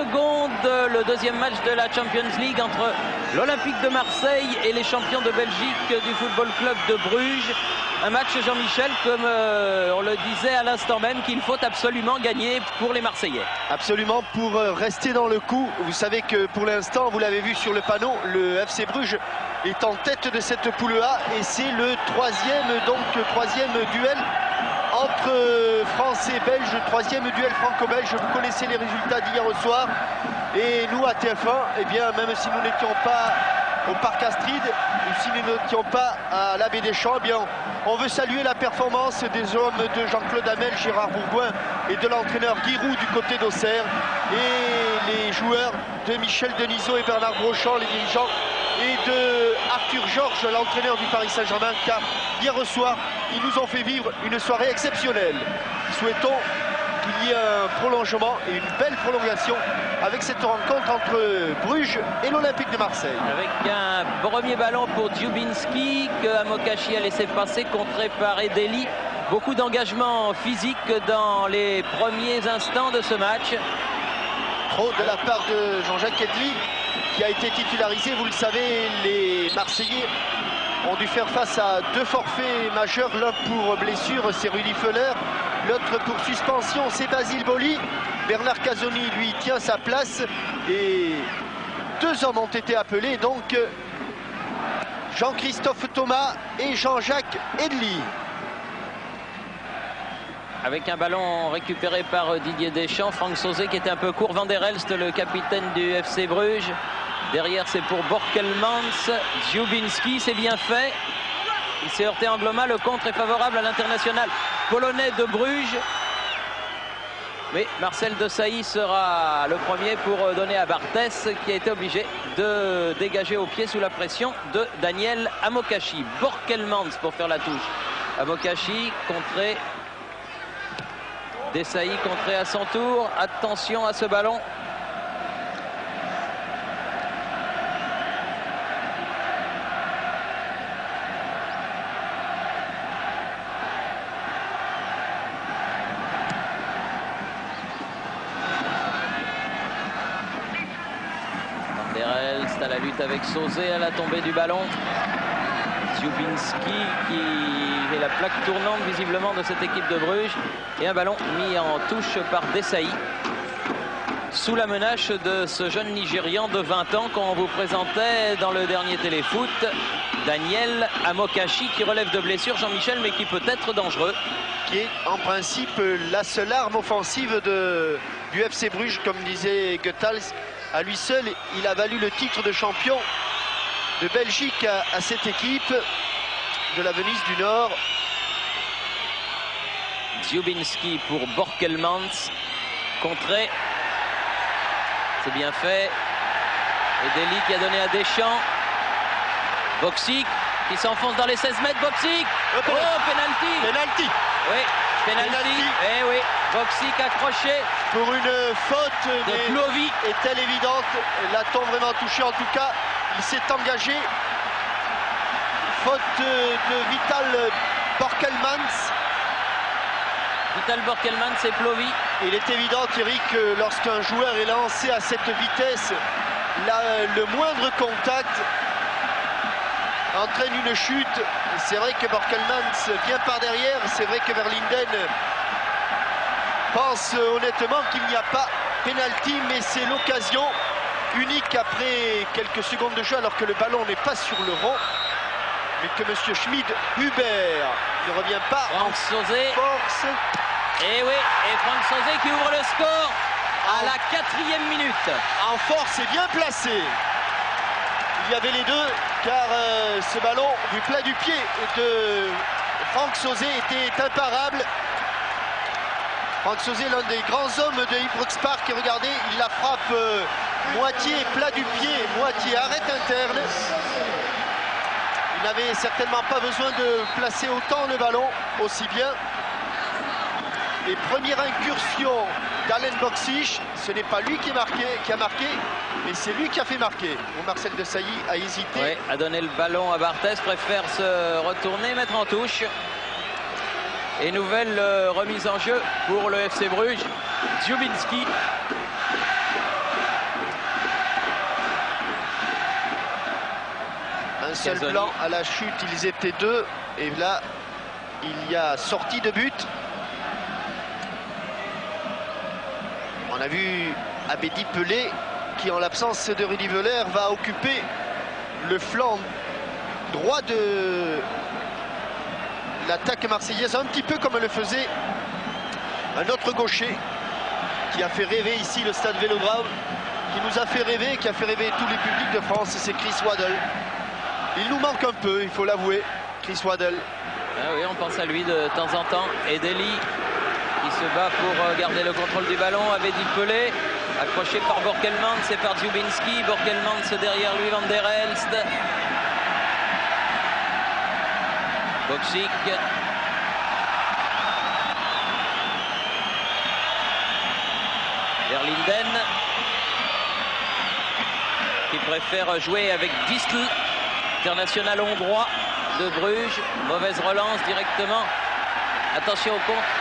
secondes, le deuxième match de la Champions League entre l'Olympique de Marseille et les champions de Belgique du Football Club de Bruges. Un match, Jean-Michel, comme on le disait à l'instant même, qu'il faut absolument gagner pour les Marseillais. Absolument, pour rester dans le coup. Vous savez que pour l'instant, vous l'avez vu sur le panneau, le FC Bruges est en tête de cette poule A et c'est le troisième duel entre Français et Belges, troisième duel franco-belge. Vous connaissez les résultats d'hier au soir. Et nous, à TF1, eh bien, même si nous n'étions pas au Parc Astrid, ou si nous n'étions pas à la Baie des Champs, eh bien, on veut saluer la performance des hommes de Jean-Claude Hamel, Gérard Bourgoin et de l'entraîneur Guy Roux du côté d'Auxerre, et les joueurs de Michel Denisot et Bernard Brochant, les dirigeants, et de Arthur Georges, l'entraîneur du Paris Saint-Germain, car hier au soir, ils nous ont fait vivre une soirée exceptionnelle. Souhaitons qu'il y ait un prolongement et une belle prolongation avec cette rencontre entre Bruges et l'Olympique de Marseille. Avec un premier ballon pour Dziubinski que Amokachi a laissé passer, contré par Edeli. Beaucoup d'engagement physique dans les premiers instants de ce match. Trop de la part de Jean-Jacques Edli, qui a été titularisé. Vous le savez, les Marseillais ont dû faire face à deux forfaits majeurs. L'un pour blessure, c'est Rudy Feller. L'autre pour suspension, c'est Basile Boli. Bernard Casoni, lui, tient sa place. Et deux hommes ont été appelés, donc Jean-Christophe Thomas et Jean-Jacques Edli. Avec un ballon récupéré par Didier Deschamps, Franck Sauzé qui était un peu court, Van der Elst, le capitaine du FC Bruges. Derrière, c'est pour Borkelmans. Dziubinski, c'est bien fait. Il s'est heurté Angloma, le contre est favorable à l'international polonais de Bruges. Mais Marcel Desailly sera le premier pour donner à Barthès, qui a été obligé de dégager au pied sous la pression de Daniel Amokachi. Borkelmans pour faire la touche. Amokachi contré. Desailly contré à son tour. Attention à ce ballon. À la lutte avec Sauzé à la tombée du ballon. Dziubinski qui est la plaque tournante visiblement de cette équipe de Bruges. Et un ballon mis en touche par Desailly. Sous la menace de ce jeune Nigérian de 20 ans qu'on vous présentait dans le dernier téléfoot. Daniel Amokachi qui relève de blessure, Jean-Michel, mais qui peut être dangereux. Qui est en principe la seule arme offensive du FC Bruges, comme disait Goethals. À lui seul, il a valu le titre de champion de Belgique à cette équipe de la Venise du Nord. Dziubinski pour Borkelmans. Contré. C'est bien fait. Edeli qui a donné à Deschamps. Boksic qui s'enfonce dans les 16 mètres. Boksic. Oh, penalty. Penalty. Oui, penalty. Eh oui, Boksic accroché. Pour une faute de Plovi. Est-elle évidente? L'a-t-on vraiment touché? En tout cas, il s'est engagé. Faute de Vital Borkelmans. Vital Borkelmans, c'est Plovi. Il est évident, Thierry, que lorsqu'un joueur est lancé à cette vitesse, le moindre contact entraîne une chute. C'est vrai que Borkelmans vient par derrière. C'est vrai que Verlinden pense honnêtement qu'il n'y a pas pénalty, mais c'est l'occasion unique après quelques secondes de jeu, alors que le ballon n'est pas sur le rond, mais que M. Schmid-Hubert ne revient pas. Franck Sauzé. Force. Et oui, et Franck Sauzé qui ouvre le score à la 4e minute. En force et bien placé. Il y avait les deux, car ce ballon du plat du pied de Franck Sauzé était imparable. Franck Sauzé, l'un des grands hommes de Ibrox Park, et regardez, il la frappe moitié plat du pied, moitié arrêt interne. Il n'avait certainement pas besoin de placer autant le ballon, aussi bien. Et première incursion d'Alen Boksic, ce n'est pas lui qui a marqué, mais c'est lui qui a fait marquer. Bon, Marcel Desailly a hésité. Oui, a donné le ballon à Barthès, préfère se retourner, mettre en touche. Et nouvelle remise en jeu pour le FC Bruges. Dziubinski. seul plan à la chute, ils étaient 2. Et là, il y a sortie de but. On a vu Abedi Pelé qui, en l'absence de Rudy Voller, va occuper le flanc droit de l'attaque marseillaise, un petit peu comme le faisait un autre gaucher qui a fait rêver ici le stade Vélodrome, qui nous a fait rêver, qui a fait rêver tous les publics de France, c'est Chris Waddle. Il nous manque un peu, il faut l'avouer, Chris Waddle. Ah oui, on pense à lui de temps en temps. Et Deli qui se bat pour garder le contrôle du ballon. Abedi Pelé, accroché par Borkelmans et par Dziubinski. Borkelmans derrière lui, Van der Elst. Boksic. Verlinden qui préfère jouer avec Distel, international hongrois de Bruges. Mauvaise relance directement. Attention au contre,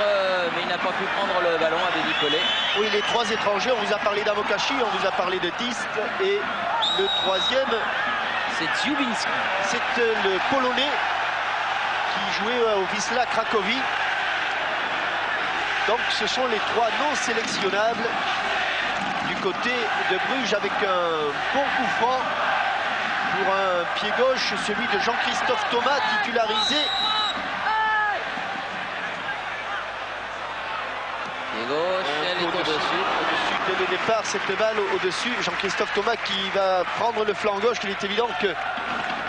mais il n'a pas pu prendre le ballon à Abedi Pelé. Oui, les 3 étrangers, on vous a parlé d'Amokachi, on vous a parlé de Distel, et le 3e, c'est Dziubinski. C'est le Polonais qui jouait au Wisla Cracovie. Donc ce sont les 3 non sélectionnables du côté de Bruges, avec un bon coup franc pour un pied gauche, celui de Jean-Christophe Thomas, titularisé. Pied gauche, elle est au-dessus. Au-dessus dès le départ, cette balle au-dessus. Jean-Christophe Thomas qui va prendre le flanc gauche. Il est évident que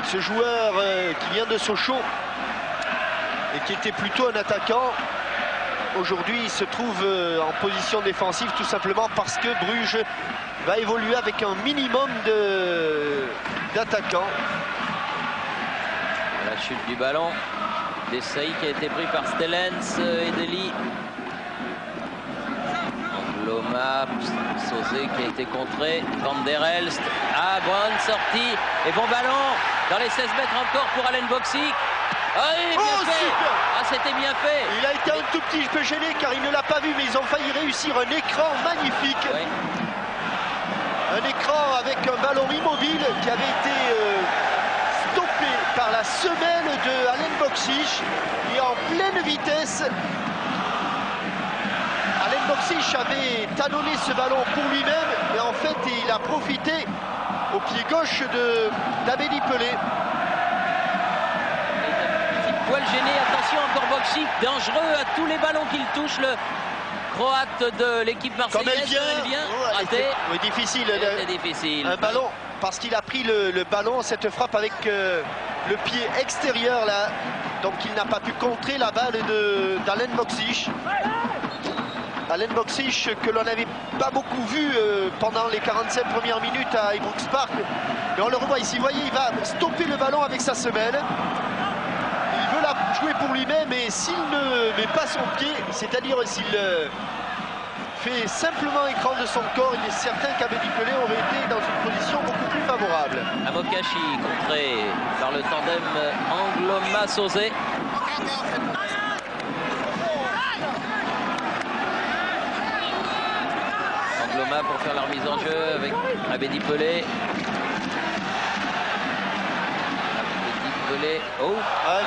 ce joueur qui vient de Sochaux et qui était plutôt un attaquant, aujourd'hui il se trouve en position défensive, tout simplement parce que Bruges va évoluer avec un minimum d'attaquants. La chute du ballon d'Essaï qui a été pris par Stellens et Deli. Angloma, Sauzé qui a été contré, Van der Elst. Ah, bonne sortie et bon ballon dans les 16 mètres encore pour Alen Boksic. Ah oui, bien fait. Ah, c'était bien fait. Il a été un tout petit peu gêné car il ne l'a pas vu, mais ils ont failli réussir un écran magnifique. Oui. Un écran avec un ballon immobile qui avait été stoppé par la semelle de Alen Boksic et en pleine vitesse. Alen Boksic avait talonné ce ballon pour lui-même, mais en fait il a profité au pied gauche d'Abedi Pelé. Poil gêné, attention encore Boksic, dangereux à tous les ballons qu'il touche, le croate de l'équipe marseillaise. Comme elle vient, raté. Oui, difficile. C'était difficile. Un ballon, parce qu'il a pris le ballon, cette frappe avec le pied extérieur là, donc il n'a pas pu contrer la balle d'Alen Boksic. Alen Boksic que l'on n'avait pas beaucoup vu pendant les 47 premières minutes à Ibrox Park, mais on le revoit ici, vous voyez, il va stopper le ballon avec sa semelle. Il veut la jouer pour lui-même, et s'il ne met pas son pied, c'est-à-dire s'il fait simplement écran de son corps, il est certain qu'Abedi Pelé aurait été dans une position beaucoup plus favorable. Amokachi contré par le tandem Angloma-Sauzé. Angloma pour faire la remise en jeu avec Abedi Pelé. Oh,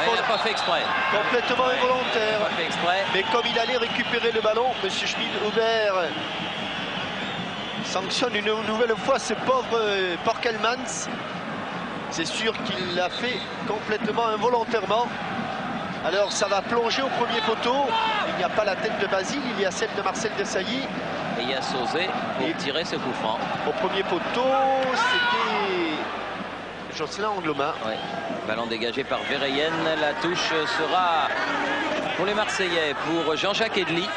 il n'a pas fait exprès. Complètement involontaire. Pas fait exprès. Mais comme il allait récupérer le ballon, M. Schmid-Huber sanctionne une nouvelle fois ce pauvre Borkelmans. C'est sûr qu'il l'a fait complètement involontairement. Alors ça va plonger au premier poteau. Il n'y a pas la tête de Basile, il y a celle de Marcel Desailly. Et il y a Sauzé pour tirer ce coup franc. Au premier poteau, c'était Jocelyn Angloma. Ouais. Ballon dégagé par Vereyen. La touche sera pour les Marseillais, pour Jean-Jacques Edli.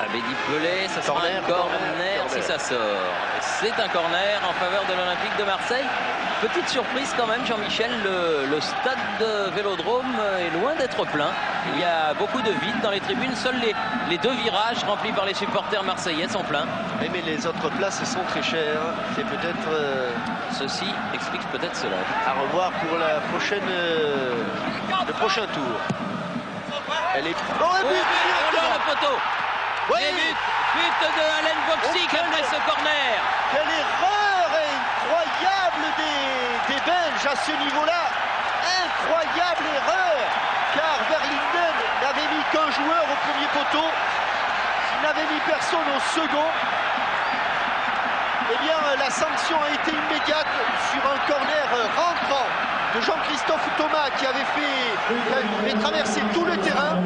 Abedi Pelé, ça sera un corner si ça sort. C'est un corner en faveur de l'Olympique de Marseille. Petite surprise quand même, Jean-Michel, le stade de Vélodrome est loin d'être plein. Il y a beaucoup de vide dans les tribunes. Seuls les 2 virages remplis par les supporters marseillais sont pleins. Oui, mais les autres places sont très chères. C'est peut-être... Ceci explique peut-être cela. À revoir pour la prochaine, le prochain tour. Elle est... Oh, le poteau. Oui. But de Alen Boksic après ce corner. Quelle erreur incroyable des Belges à ce niveau-là. Incroyable erreur, car Verlinden n'avait mis qu'un joueur au premier poteau. Il n'avait mis personne au second. Eh bien, la sanction a été immédiate sur un corner rentrant de Jean-Christophe Thomas qui avait traversé tout le terrain.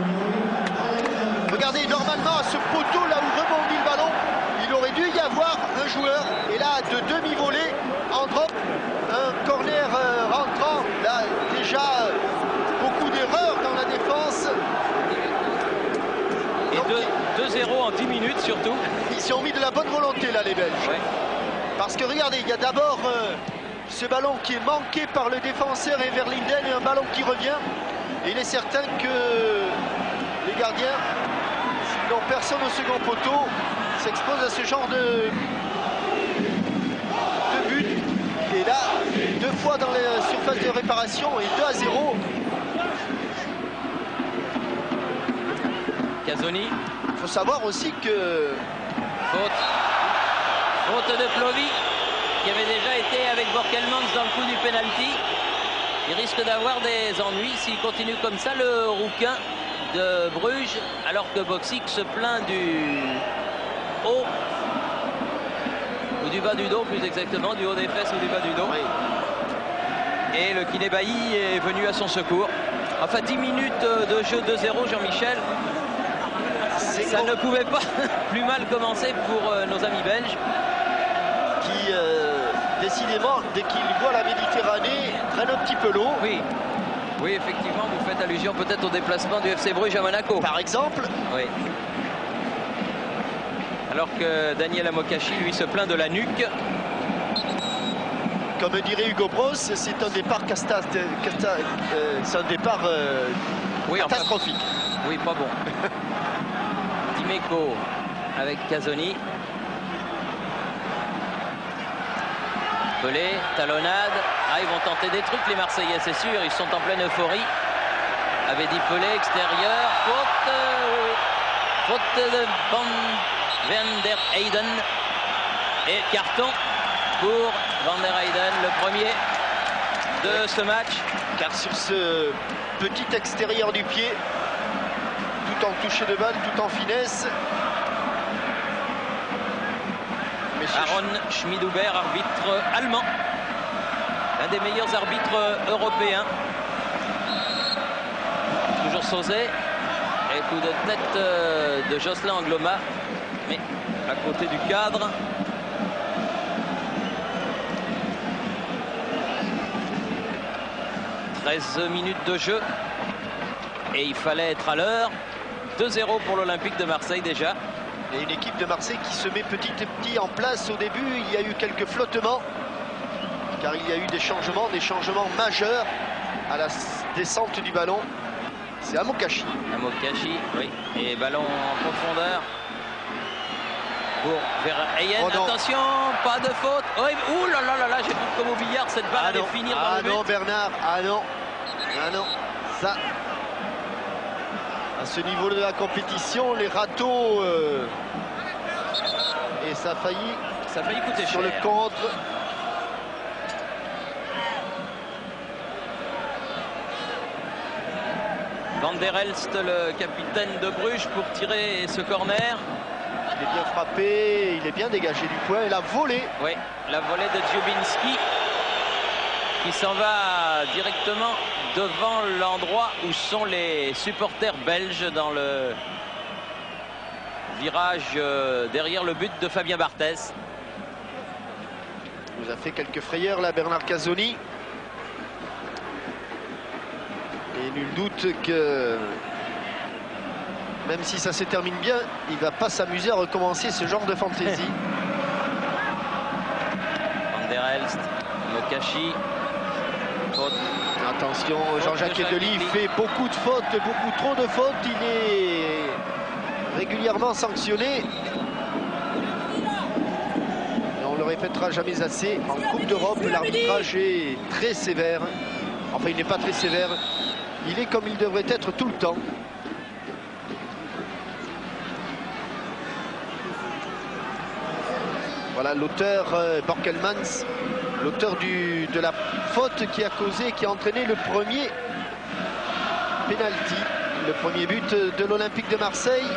Regardez, normalement, à ce poteau, là où rebondit le ballon, il aurait dû y avoir un joueur. Et là, de demi-volée, en drop, un corner rentrant. Là, déjà, beaucoup d'erreurs dans la défense. Et 2-0 en 10 minutes, surtout. Ils ont mis de la bonne volonté, là, les Belges. Ouais. Parce que, regardez, il y a d'abord ce ballon qui est manqué par le défenseur et Verlinden, et un ballon qui revient. Et il est certain que les gardiens, s'ils n'ont personne au second poteau, s'exposent à ce genre de but. Et là, 2 fois dans les surfaces de réparation et 2-0. Casoni. Il faut savoir aussi que... Faute de Plovy, qui avait déjà été avec Borkelmans dans le coup du penalty. Il risque d'avoir des ennuis s'il continue comme ça, le rouquin de Bruges, alors que Boksic se plaint du haut, ou du bas du dos plus exactement, du haut des fesses ou du bas du dos. Oui. Et le kiné Bailly est venu à son secours. Enfin, 10 minutes de jeu 2-0, Jean-Michel. Ça ne pouvait pas plus mal commencer pour nos amis belges. Qui, décidément, dès qu'ils voient la Méditerranée, prennent un petit peu l'eau. Oui. Oui, effectivement, vous faites allusion peut-être au déplacement du FC Bruges à Monaco. Par exemple. Oui. Alors que Daniel Amokachi, lui, se plaint de la nuque. Comme dirait Hugo Bross, c'est un départ oui, catastrophique. Enfin, oui, pas bon. Dimeco avec Casoni. Pelé, talonnade. Ah, ils vont tenter des trucs, les Marseillais, c'est sûr. Ils sont en pleine euphorie. Avait dit Pelé, extérieur. Faute. Faute de Van der Heyden. Et carton pour Van der Heyden, le premier de ce match. Car sur ce petit extérieur du pied, tout en toucher de balle, tout en finesse. Aaron Schmidhuber, arbitre allemand, l'un des meilleurs arbitres européens. Toujours Sauzet, et coup de tête de Jocelyn Angloma, mais à côté du cadre. « 13 minutes de jeu et il fallait être à l'heure. 2-0 pour l'Olympique de Marseille déjà. Et une équipe de Marseille qui se met petit à petit en place. Au début, il y a eu quelques flottements, car il y a eu des changements majeurs à la descente du ballon. C'est Amokachi. Amokachi, oui. Et ballon en profondeur pour Verheyen. Oh attention, pas de faute. Oh, ouh là là là là, j'ai vu comme au billard, cette balle allait finir dans le but. Ah non, Bernard, ah non. Ah non, ça... À ce niveau de la compétition, les râteaux et ça a failli coûter sur cher. Le contre. Van der Elst, le capitaine de Bruges, pour tirer ce corner. Il est bien frappé, il est bien dégagé du point et la volée. Oui, la volée de Dziubinski qui s'en va directement devant l'endroit où sont les supporters belges dans le virage derrière le but de Fabien Barthez. Il nous a fait quelques frayeurs là, Bernard Casoni. Et nul doute que même si ça se termine bien, il ne va pas s'amuser à recommencer ce genre de fantaisie. Van der Elst, Mokachi. Faute. Attention, Jean-Jacques Edely fait beaucoup de fautes, beaucoup trop de fautes. Il est régulièrement sanctionné. Et on ne le répétera jamais assez. En Coupe d'Europe, l'arbitrage est très sévère. Enfin, il n'est pas très sévère. Il est comme il devrait être tout le temps. Voilà l'auteur Borkelmans, l'auteur de la faute qui a causé, qui a entraîné le premier penalty, le premier but de l'Olympique de Marseille.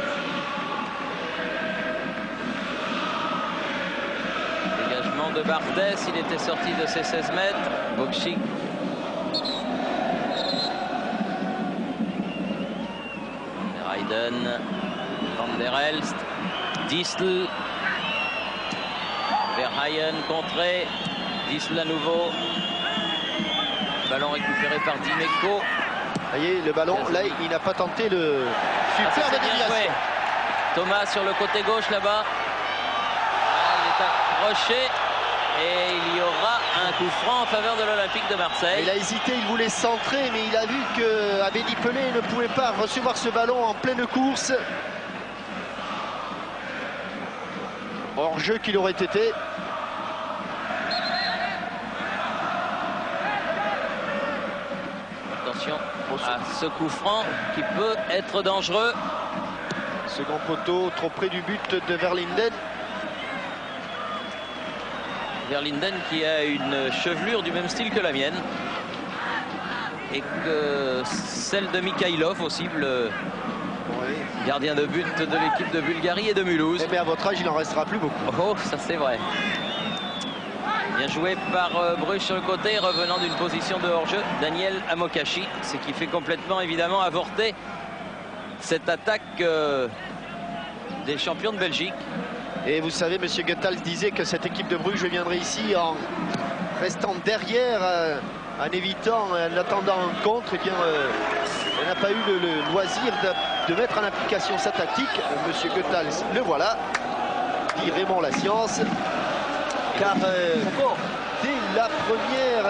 Dégagement de Barthez, il était sorti de ses 16 mètres. Bokšík. Rayden, Van der Elst, Distel, Verheyen contré, Distel à nouveau. Ballon récupéré par Dimeco. Vous voyez, le ballon, là, il n'a pas tenté le superbe déviation. Thomas sur le côté gauche là-bas. Il est accroché et il y aura un coup franc en faveur de l'Olympique de Marseille. Il a hésité, il voulait centrer, mais il a vu que Abedi Pelé ne pouvait pas recevoir ce ballon en pleine course. Hors-jeu qu'il aurait été. Attention à ce coup franc qui peut être dangereux. Second poteau, trop près du but de Verlinden. Verlinden qui a une chevelure du même style que la mienne. Et que celle de Mikhailov aussi, le gardien de but de l'équipe de Bulgarie et de Mulhouse. Mais à votre âge, il n'en restera plus beaucoup. Oh, ça c'est vrai. Bien joué par Bruges sur le côté, revenant d'une position de hors-jeu. Daniel Amokachi, ce qui fait complètement évidemment avorter cette attaque des champions de Belgique. Et vous savez, M. Goethals disait que cette équipe de Bruges viendrait ici en restant derrière, en évitant, en attendant un contre. Eh bien, elle n'a pas eu le loisir de mettre en application sa tactique. M. Goethals, le voilà, dit Raymond Lascience. Car dès la première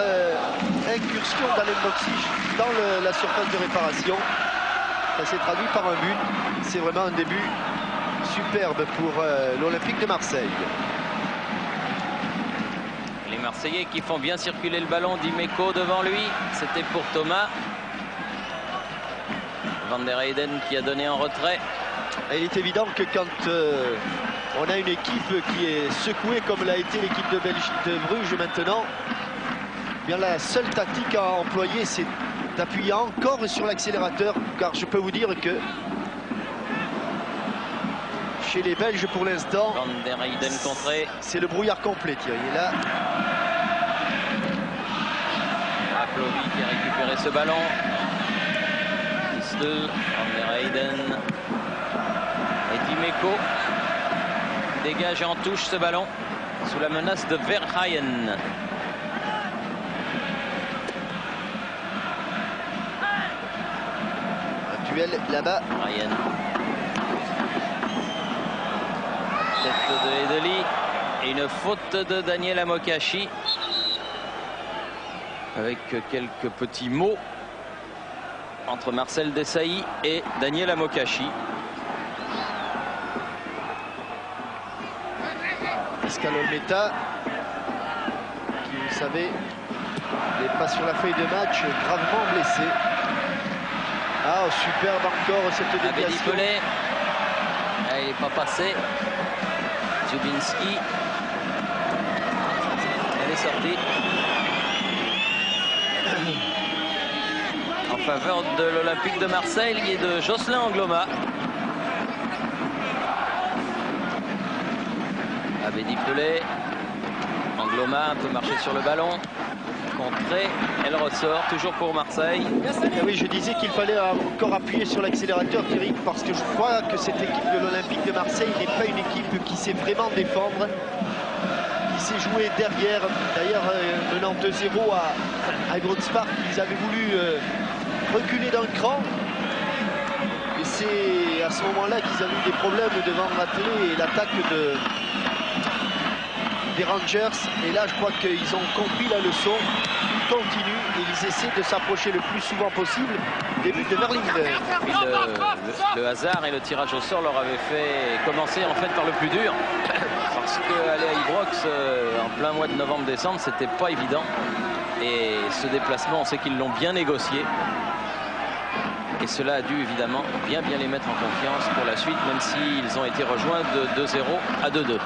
incursion d'Alain Bokšík dans la surface de réparation, ça s'est traduit par un but. C'est vraiment un début superbe pour l'Olympique de Marseille. Les Marseillais qui font bien circuler le ballon. Dimeco devant lui, c'était pour Thomas. Van der Heyden qui a donné en retrait. Et il est évident que quand on a une équipe qui est secouée comme l'a été l'équipe de Bruges maintenant, eh bien la seule tactique à employer, c'est d'appuyer encore sur l'accélérateur, car je peux vous dire que chez les Belges pour l'instant, Van der Heyden contré. C'est le brouillard complet, Thierry. Et là, Aplovi qui a récupéré ce ballon. Distel, Van der Heyden et Dimeco dégage et en touche ce ballon sous la menace de Verheyen. un duel là-bas. Ryan. Tête de Edeli et une faute de Daniel Amokachi avec quelques petits mots entre Marcel Desailly et Daniel Amokachi. Pascal Olmeta, qui, vous savez, n'est pas sur la feuille de match, gravement blessé. Ah, superbe encore cette Abedi déviation. Pelé. Ah, il n'est pas passé. Dziubinski. Elle est sortie. En faveur de l'Olympique de Marseille et de Jocelyn Angloma. Abedi Pelé. Angloma un peu marché sur le ballon. Contrée, elle ressort, toujours pour Marseille. Et oui, je disais qu'il fallait encore appuyer sur l'accélérateur, Thierry, parce que je crois que cette équipe de l'Olympique de Marseille n'est pas une équipe qui sait vraiment défendre, qui sait jouer derrière. D'ailleurs, menant 2-0 à Ibrox Park, ils avaient voulu reculer d'un cran. Et c'est à ce moment-là qu'ils avaient eu des problèmes devant Matelé et l'attaque des Rangers. Et là, je crois qu'ils ont compris la leçon. Ils continuent et ils essaient de s'approcher le plus souvent possible des buts de Verlinden. Le hasard et le tirage au sort leur avaient fait commencer en fait par le plus dur. Parce qu'aller à Ibrox en plein mois de novembre-décembre, c'était pas évident. Et ce déplacement, on sait qu'ils l'ont bien négocié. Et cela a dû évidemment bien les mettre en confiance pour la suite, même s'ils ont été rejoints de 2-0 à 2-2.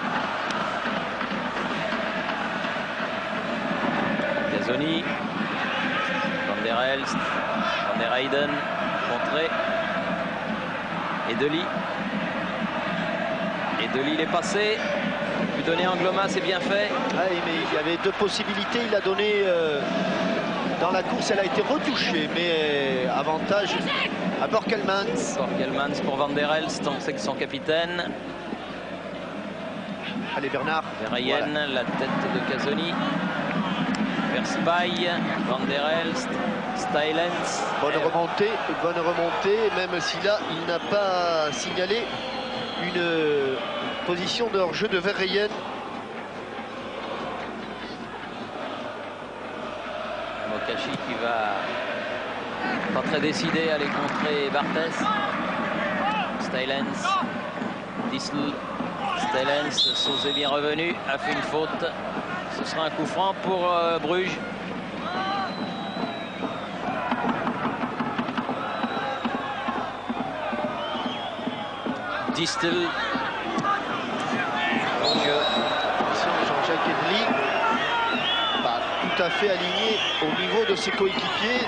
Casoni, Van der Elst, Van der Heyden, contré. Edeli. Edeli, il est passé. Lui donner Angloma, c'est bien fait. Ah, mais il y avait deux possibilités. Il a donné dans la course, elle a été retouchée, mais avantage à Borkelmans. Borkelmans pour Van der Elst, on sait que son capitaine. Allez Bernard. Verheyen, voilà. La tête de Casoni. Verspaille, Van der Elst, Stylens. Bonne remontée, même si là, il n'a pas signalé une position de hors-jeu de Verheyen. Mokashi qui va pas très décidé à aller contrer Barthès. Stylens, Disl, Stylens, Sauzé bien revenu, a fait une faute. Ce sera un coup franc pour Bruges. Distel. Jean-Jacques Edli, pas tout à fait aligné au niveau de ses coéquipiers.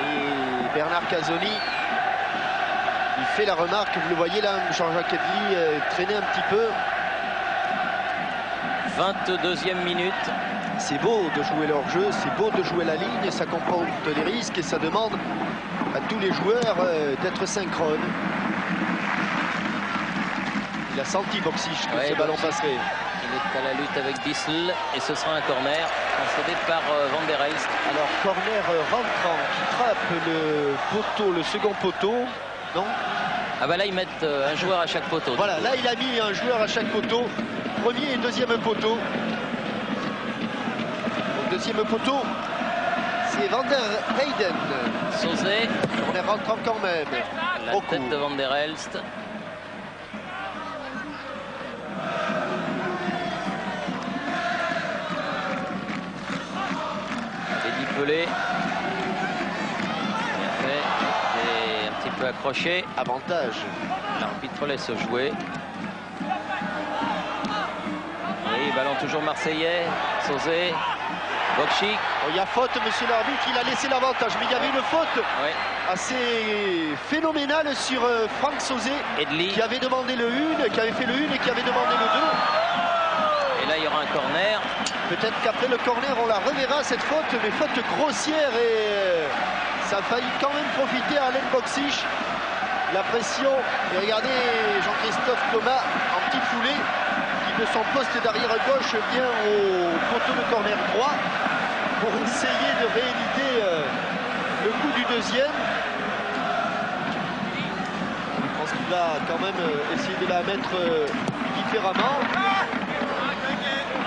Et Bernard Casoni, il fait la remarque, vous le voyez là, Jean-Jacques Edli traîner un petit peu. 22e minute. C'est beau de jouer leur jeu, c'est beau de jouer la ligne, ça comporte des risques et ça demande à tous les joueurs d'être synchrones. Il a senti Boksic que ce ballon passerait. Il est à la lutte avec Disl et ce sera un corner concédé par Van der Elst. Alors corner rentrant qui frappe le poteau, le second poteau, non? Ah bah là ils mettent un joueur à chaque poteau. Voilà, là il a mis un joueur à chaque poteau. Premier et deuxième poteau. Le deuxième poteau, c'est Van der Heyden. Sauzé. On est rentrant quand même. La tête de Van der Elst. Eddy Pelé. Bien fait. Et un petit peu accroché. Avantage. L'arbitre laisse jouer. Oui, ballon toujours marseillais. Sauzé. Boksic. Oh, il y a faute, monsieur l'arbitre, il a laissé l'avantage. Mais il y avait une faute assez phénoménale sur Franck Sauzé. Edli. Qui avait demandé le 1, qui avait fait le 1 et qui avait demandé le 2. Et là, il y aura un corner. Peut-être qu'après le corner, on la reverra, cette faute, mais faute grossière. Et ça a failli quand même profiter à Alen Boksic. La pression. Et regardez Jean-Christophe Thomas en petite foulée, qui de son poste d'arrière gauche vient au poteau de corner droit pour essayer de rééditer le coup du deuxième. Je pense qu'il va quand même essayer de la mettre différemment.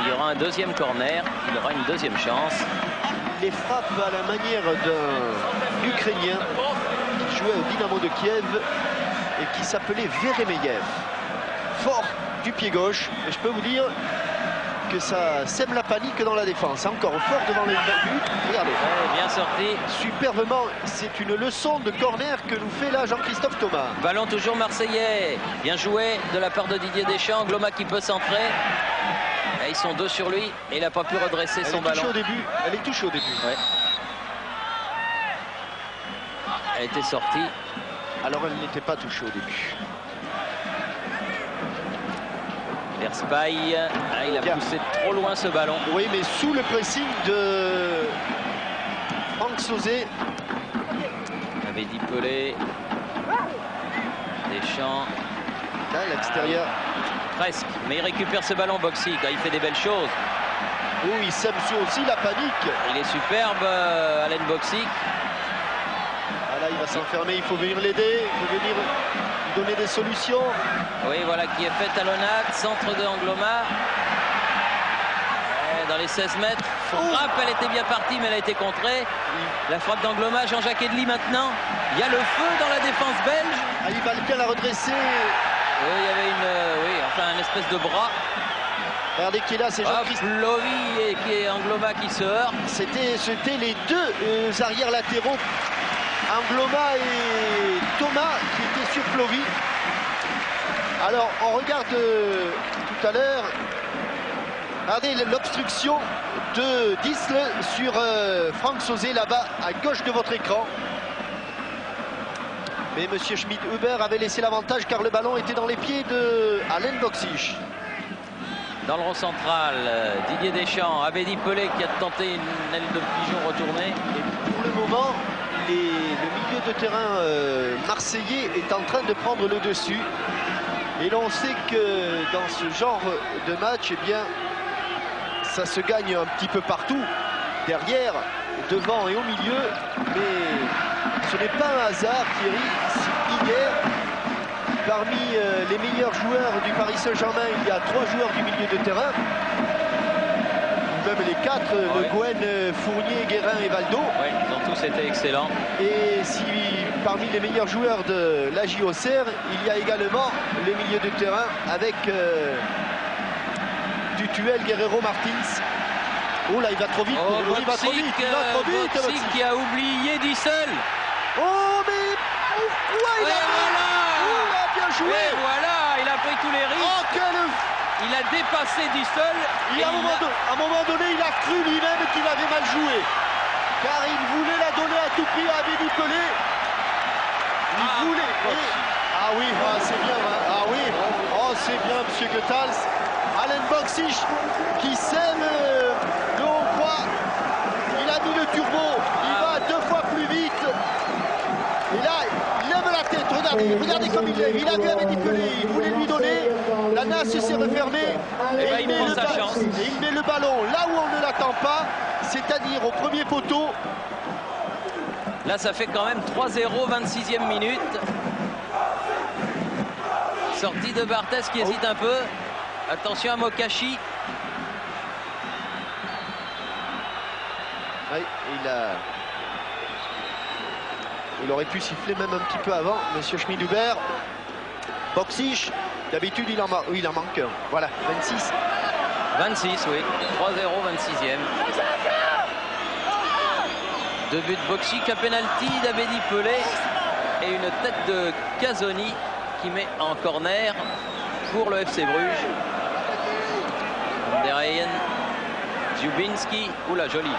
Il y aura un deuxième corner, il aura une deuxième chance. Les frappes à la manière d'un Ukrainien qui jouait au Dynamo de Kiev et qui s'appelait Veremeyev. Fort du pied gauche, et je peux vous dire que ça sème la panique dans la défense. Encore fort devant les buts. Regardez. Ouais, bien sorti. Superbement, c'est une leçon de corner que nous fait là Jean-Christophe Thomas. Ballon toujours marseillais. Bien joué de la part de Didier Deschamps. Angloma qui peut centrer. Et ils sont deux sur lui et il n'a pas pu redresser son ballon. Elle est touchée au début. Ouais. Elle était sortie. Alors elle n'était pas touchée au début. Verspaille, il a poussé trop loin ce ballon. Oui, mais sous le pressing de Franck Sauzé. Avait dit Pelé. Deschamps. Là, à l'extérieur. Presque, mais il récupère ce ballon Boksic. Il fait des belles choses. Oui, il sème aussi la panique. Il est superbe, Alen Boksic. Ah là, il va s'enfermer, il faut venir l'aider, il faut venir lui donner des solutions. Oui, voilà qui est fait talonnade, centre de Angloma. Dans les 16 mètres, son frappe, elle était bien partie, mais elle a été contrée. La frappe d'Angloma, Jean-Jacques Edli maintenant. Il y a le feu dans la défense belge. Ah, il va bien la redresser. Oui, il y avait une espèce de bras. Regardez qui est là, c'est Jean-Christophe. Lovi et qui est Angloma qui se heurte. C'était les deux arrières latéraux, Angloma et Thomas, qui étaient sur Plovy. Alors, on regarde tout à l'heure Regardez l'obstruction de Disle sur Franck Sauzet là-bas à gauche de votre écran. Mais Monsieur Schmid-Huber avait laissé l'avantage car le ballon était dans les pieds de Alain Boxic. Dans le rond central, Didier Deschamps, Abedi Pelé qui a tenté une aile de pigeon retournée. Et pour le moment, le milieu de terrain marseillais est en train de prendre le dessus. Et l'on sait que dans ce genre de match, eh bien, ça se gagne un petit peu partout, derrière, devant et au milieu. Mais ce n'est pas un hasard, Thierry. Hier, parmi les meilleurs joueurs du Paris Saint-Germain, il y a 3 joueurs du milieu de terrain. Même les 4, Le Guen, Fournier, Guérin et Valdo. Oui, ils ont tous été excellents. Et si parmi les meilleurs joueurs de la JOCR, il y a également le milieu de terrain avec Dutuel, Guerrero, Martins. Oh là, il va trop vite. Oh, il va trop vite. Il va trop vite. Boxic qui a oublié Dissel. Oh, mais pourquoi il a bien joué. Et voilà, il a pris tous les risques. Oh, il a dépassé Dissel. Et à un moment donné, il a cru lui-même qu'il avait mal joué. Car il voulait la donner à tout prix à Abedi Pelé. Il voulait. Ah oui, c'est bien. Ah oui. Oh, c'est bien, Monsieur Goethals. Alain Boxic qui sème le Hongrois. Il a mis le turbo. Il va 2 fois plus vite. Et là, il lève la tête. Regardez comme il lève. Il a vu Abedi Pelé. Il voulait lui donner. La nasse s'est refermée. Et il met le ballon là où on ne l'attend pas. C'est-à-dire au premier poteau. Là, ça fait quand même 3-0, 26e minute. Sortie de Barthez qui hésite un peu. Attention à Mokashi. Oui, il aurait pu siffler même un petit peu avant, Monsieur Schmid-Huber. Boxic, d'habitude il en manque un. Voilà, 26. 26, oui. 3-0, 26e. 2 buts de Boxic, un penalty d'Abedi Pelé et une tête de Casoni qui met en corner pour le FC Bruges. Van der Heyen, Dziubinski, oula joli.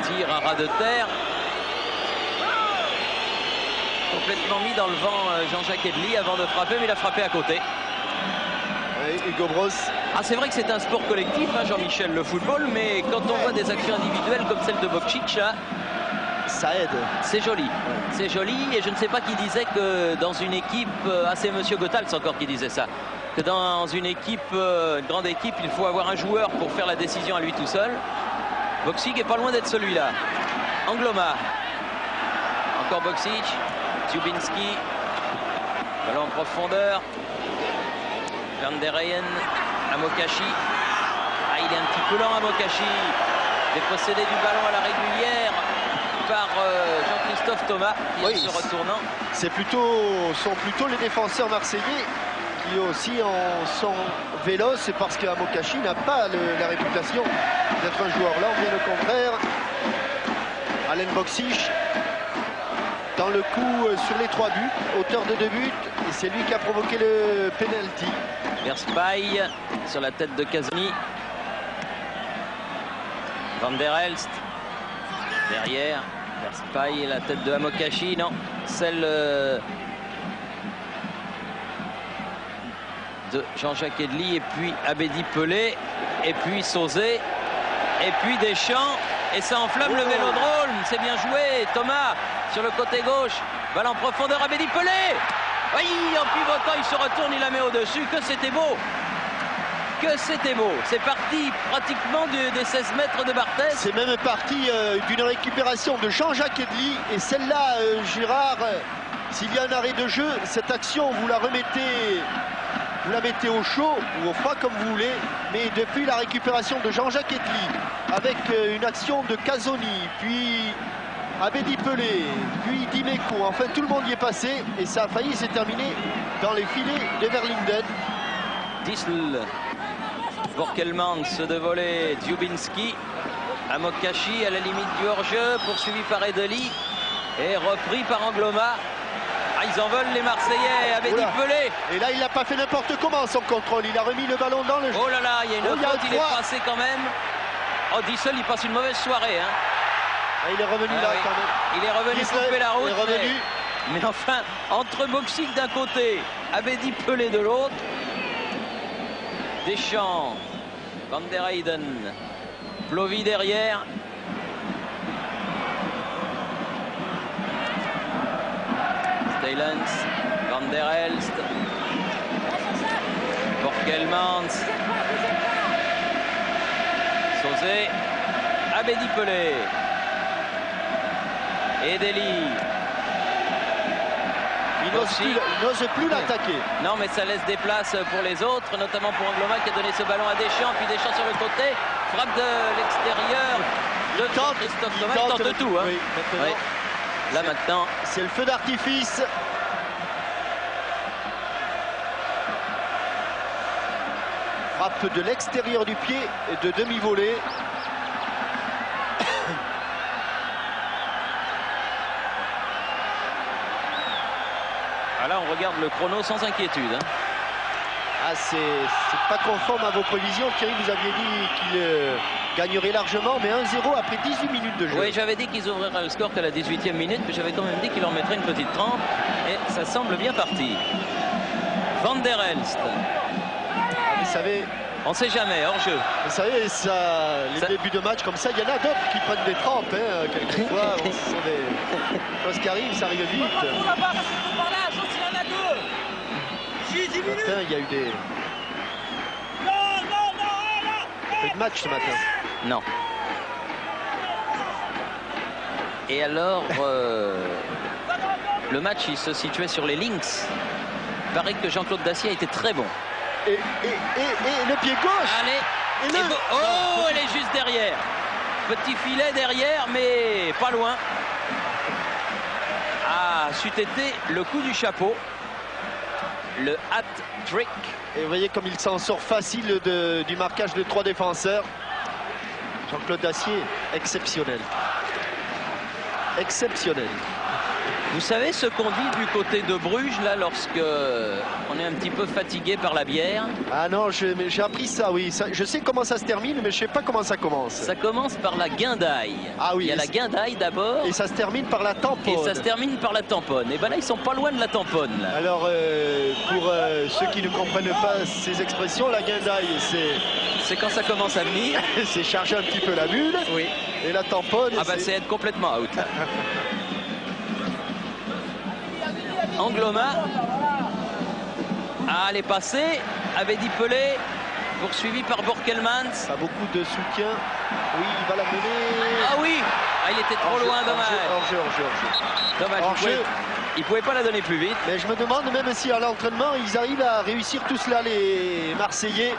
Tir à ras de terre. Complètement mis dans le vent Jean-Jacques Edli avant de frapper, mais il a frappé à côté. Et Hugo Bross. Ah, c'est vrai que c'est un sport collectif, hein, Jean-Michel, le football, mais quand on voit des actions individuelles comme celle de Boksic, hein, ça aide. C'est joli. C'est joli, et je ne sais pas qui disait que dans une équipe, c'est Monsieur Goethals encore qui disait ça, que dans une équipe, une grande équipe, il faut avoir un joueur pour faire la décision à lui tout seul. Boksic est pas loin d'être celui-là. Angloma. Encore Boksic. Dziubinski. Ballon en profondeur. Van der Heyen à Mokashi. Ah, il est un petit peu lent à Mokashi. Dépossédé du ballon à la régulière par Jean-Christophe Thomas qui se retournant. Sont plutôt les défenseurs marseillais qui aussi sont véloces, parce que Mokashi n'a pas la réputation d'être un joueur lent, bien au contraire. Alain Boksic dans le coup sur les 3 buts, auteur de 2 buts, et c'est lui qui a provoqué le penalty. Verspaille sur la tête de Casoni. Van der Elst derrière. Verspaille et la tête de Amokachi. Non, celle de Jean-Jacques Edli, et puis Abedi Pelé, et puis Sauzet, et puis Deschamps, et ça enflamme le Vélodrome. C'est bien joué. Thomas sur le côté gauche, balle en profondeur, Abedi Pelé. Oui, en pivotant, il se retourne, il la met au-dessus. Que c'était beau! Que c'était beau! C'est parti pratiquement des 16 mètres de Barthez. C'est même parti d'une récupération de Jean-Jacques Edli. Et celle-là, Gérard, s'il y a un arrêt de jeu, cette action, vous la mettez au chaud ou au froid comme vous voulez. Mais depuis la récupération de Jean-Jacques Edli, avec une action de Casoni, puis Abedi Pelé, puis Dimeco, enfin tout le monde y est passé et ça a failli se terminer dans les filets de Verlinden. Disl, Borkelmans de volée, Dziubinski, Amokachi à la limite du hors-jeu, poursuivi par Edeli et repris par Angloma. Ah, ils en veulent les Marseillais, Abedi Pelé. Et là, il n'a pas fait n'importe comment son contrôle. Il a remis le ballon dans le jeu. Oh là là, il y a une faute, il est passé quand même. Oh, Dissel, il passe une mauvaise soirée. Hein. Ah, il est revenu là oui. quand même. Il est revenu couper la route. Il est revenu. Mais enfin, entre Boxic d'un côté, Abedi Pelé de l'autre. Deschamps, Van der Heyden, Plovy derrière. Stalens, Van der Elst, Borkelmans, Sauzé, Abedi Pelé, Edeli. Il n'ose plus l'attaquer. Non, mais ça laisse des places pour les autres, notamment pour Angloma qui a donné ce ballon à Deschamps, puis Deschamps sur le côté, frappe de l'extérieur de Christophe Thomas. Il tente tout. Hein. Oui, oui. Là maintenant, c'est le feu d'artifice. Frappe de l'extérieur du pied et de demi-volée. Là, on regarde le chrono sans inquiétude. Hein. Ah, c'est pas conforme à vos prévisions. Thierry, vous aviez dit qu'il gagnerait largement, mais 1-0 après 18 minutes de jeu. Oui, j'avais dit qu'ils ouvriraient le score qu'à la 18e minute, mais j'avais quand même dit qu'il en mettrait une petite trempe. Et ça semble bien parti. Van der Elst. Ah, vous savez... On ne sait jamais, hors-jeu. Vous savez, les débuts de match comme ça, il y en a d'autres qui prennent des trempes. Hein, quelquefois, ce sont des choses qui arrivent, ça arrive vite. Matin, il y a eu des... Peu de match ce matin. Non. Et alors, le match, il se situait sur les Lynx. Il paraît que Jean-Claude Dacier a été très bon. Et le pied gauche. Allez, oh, elle est juste derrière. Petit filet derrière, mais pas loin. Ah, c'eût été le coup du chapeau. Le hat-trick. Et vous voyez comme il s'en sort facile du marquage de 3 défenseurs. Jean-Claude Dacier, exceptionnel. Exceptionnel. Vous savez ce qu'on dit du côté de Bruges, là, lorsque on est un petit peu fatigué par la bière? Ah non, j'ai appris ça, oui. Je sais comment ça se termine, mais je ne sais pas comment ça commence. Ça commence par la guindaille. Ah oui. Il y a la guindaille d'abord. Et ça se termine par la tamponne. Et ça se termine par la tamponne. Et ben là, ils sont pas loin de la tamponne. Là. Alors, pour ceux qui ne comprennent pas ces expressions, la guindaille, c'est quand ça commence à venir. C'est charger un petit peu la bulle. Oui. Et la tamponne... Ah ben c'est être complètement out. Là. Angloma. Ah, elle est passée. Abedi Pelé, poursuivi par Borkelmans. Pas beaucoup de soutien. Oui, il va la mener. Ah oui. Ah, il était trop loin, dommage. Hors-jeu. Dommage. Il pouvait pas la donner plus vite. Mais je me demande même si à l'entraînement, ils arrivent à réussir tout cela, les Marseillais.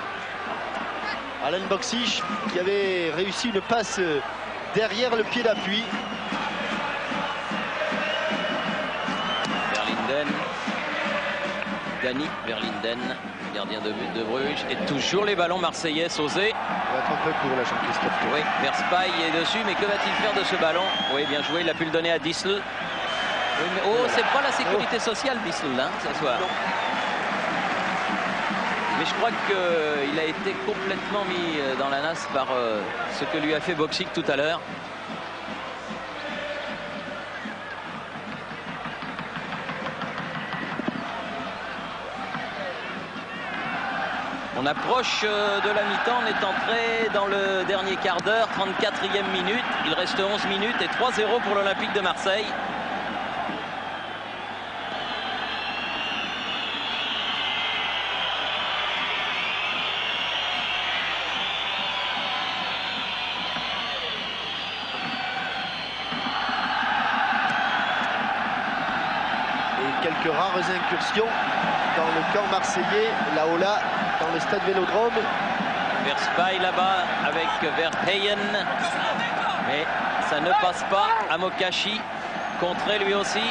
Alain Boxic qui avait réussi une passe derrière le pied d'appui. Dani Verlinden, gardien de but de Bruges. Et toujours les ballons marseillais, Sauzé. Il va être un peu court là, Jean-Christophe. Oui, Verspaille est dessus, mais que va-t-il faire de ce ballon? Oui, bien joué, il a pu le donner à Dissel. Oui, mais, oh, c'est pas la sécurité sociale, Dissel, hein, ce soir. Non. Mais je crois qu'il a été complètement mis dans la nasse par ce que lui a fait Boxic tout à l'heure. On approche de la mi-temps, on est entré dans le dernier quart d'heure, 34e minute. Il reste 11 minutes et 3-0 pour l'Olympique de Marseille. Et quelques rares incursions dans le camp marseillais, là-haut là, dans le stade Vélodrome. Verspaille là-bas avec Verheyen. Mais ça ne passe pas. Amokachi contré lui aussi.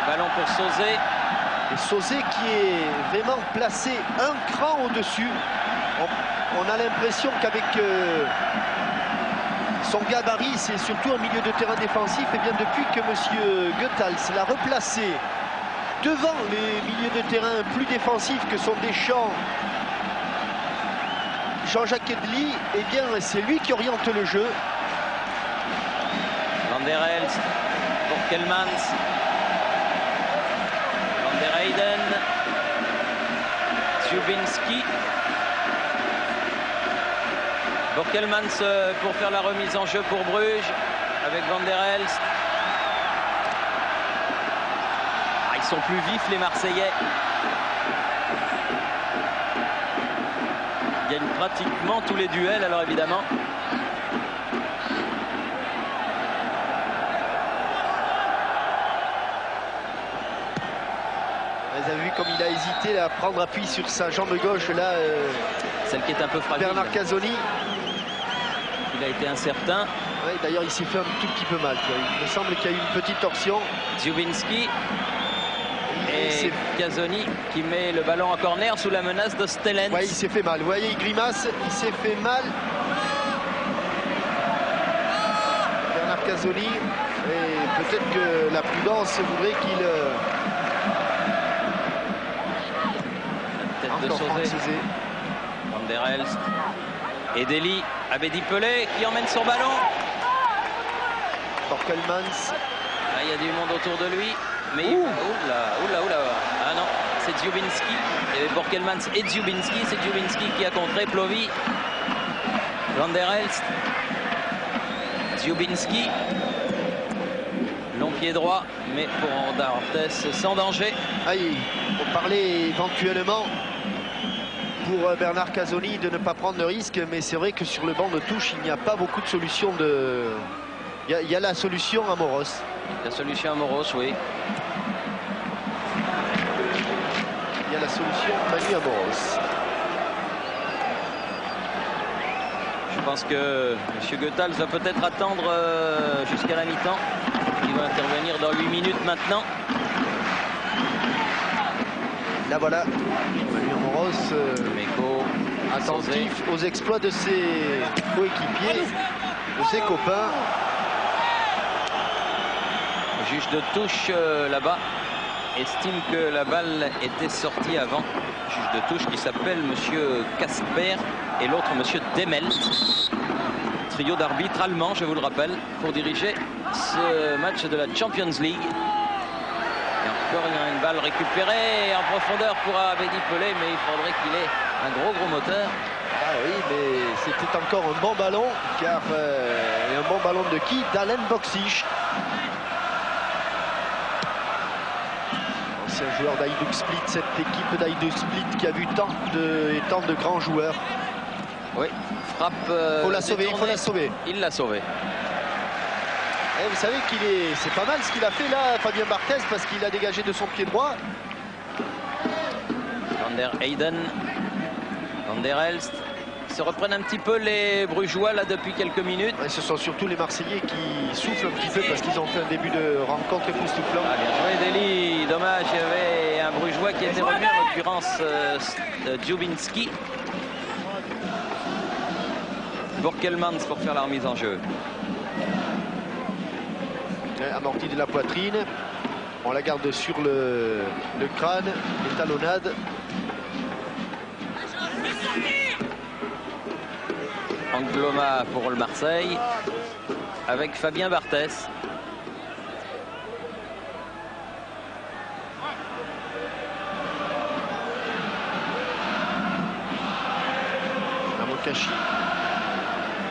Ballon pour Sauzé. Et Sauzé qui est vraiment placé un cran au-dessus. On a l'impression qu'avec Son gabarit, c'est surtout un milieu de terrain défensif. Et bien depuis que M. Goethals l'a replacé devant les milieux de terrain plus défensifs que sont Deschamps, Jean-Jacques Edli, eh bien c'est lui qui oriente le jeu. Van der Elst, Borkelmans, Van der Heyden, Dziubinski. Borkelmans pour faire la remise en jeu pour Bruges avec Van der Elst. Ah, ils sont plus vifs les Marseillais. Ils gagnent pratiquement tous les duels, alors évidemment. Vous avez vu comme il a hésité à prendre appui sur sa jambe gauche là. Celle qui est un peu fragile. Bernard Casoni. Il a été incertain. Ouais, d'ailleurs, il s'est fait un tout petit peu mal. Quoi. Il me semble qu'il y a eu une petite torsion. Dziubinski et Casoni qui met le ballon en corner sous la menace de Stellens. Ouais, il s'est fait mal. Vous voyez, il grimace. Il s'est fait mal. Bernard Casoni. Et peut-être que la prudence voudrait qu'il... La tête de Sauzé. Van der Elst. Et Deli, Abedi Pelé qui emmène son ballon. Borkelmans. Là, il y a du monde autour de lui. Mais oula. Ah non, c'est Dziubinski. Il y avait Borkelmans et Dziubinski. C'est Dziubinski qui a contré Plovi. Van der Elst. Dziubinski. Long pied droit, mais pour D'Artes sans danger. Aïe, on parlait éventuellement pour Bernard Casoni de ne pas prendre de risque, mais c'est vrai que sur le banc de touche, il n'y a pas beaucoup de solutions de... Il y a la solution à Moros. La solution à Moros, oui. Il y a la solution Manu à Moros. Je pense que M. Goethals va peut-être attendre jusqu'à la mi-temps. Il va intervenir dans 8 minutes maintenant. Là voilà, Manu Amoros attentif aux exploits de ses coéquipiers, de ses copains. Le juge de touche là-bas estime que la balle était sortie avant. Le juge de touche qui s'appelle M. Casper et l'autre M. Demel. Trio d'arbitres allemands, je vous le rappelle, pour diriger ce match de la Champions League. Et encore, il y a une balle récupérée en profondeur pour Abedi Pelé, mais il faudrait qu'il ait un gros moteur. Ah oui, mais c'était encore un bon ballon, car un bon ballon de qui? d'Alen Boksic. Ancien joueur d'Hajduk Split, cette équipe d'Hajduk Split qui a vu tant de grands joueurs. Oui, frappe. Faut la sauver, il faut la sauver. Il l'a sauvé. Et vous savez c'est pas mal ce qu'il a fait là, Fabien Barthez, parce qu'il a dégagé de son pied droit. Van der Heyden, Van der Elst. Ils se reprennent un petit peu les Brugeois là depuis quelques minutes. Et ce sont surtout les Marseillais qui soufflent un petit peu parce qu'ils ont fait un début de rencontre époustouflant. Ah, bien joué Deli, dommage, il y avait un Brugeois qui était revenu, en l'occurrence Dziubinski. Borkelmans pour faire la remise en jeu. Amorti de la poitrine, on la garde sur le crâne, les talonnades. Angloma pour le Marseille avec Fabien Barthez. Amokachi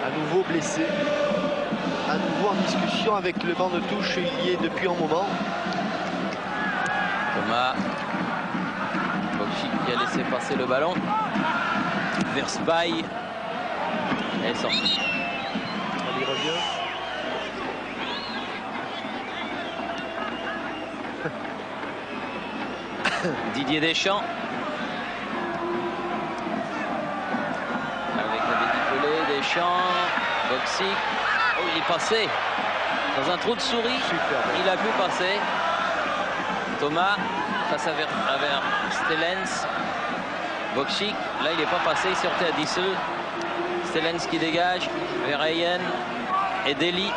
à nouveau blessé, à nouveau en discussion avec le banc de touche, il y est depuis un moment. Thomas Boksic qui a laissé passer le ballon vers Spy. Elle est sortie. Elle y revient. Didier Deschamps avec Abedi Pelé, Deschamps, Boksic. Oh, il est passé dans un trou de souris. Super. Il a pu passer. Thomas face à Stellens. Boksic, là il n'est pas passé, il sortait à Dissel. Stellens qui dégage, Verheyen, et Dely.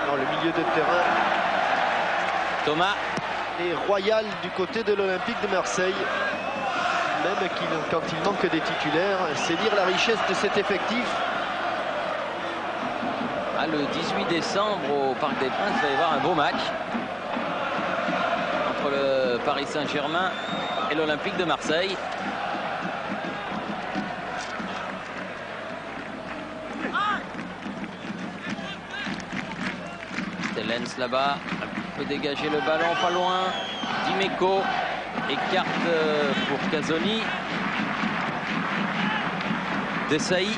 Dans le milieu de terrain. Thomas. Et Royal du côté de l'Olympique de Marseille. Même quand il manque des titulaires, c'est dire la richesse de cet effectif. Ah, le 18 décembre au Parc des Princes, il va y avoir un beau match entre le Paris Saint-Germain et l'Olympique de Marseille. Stellens là-bas peut dégager le ballon pas loin. Dimeco écarte pour Casoni. Desailly.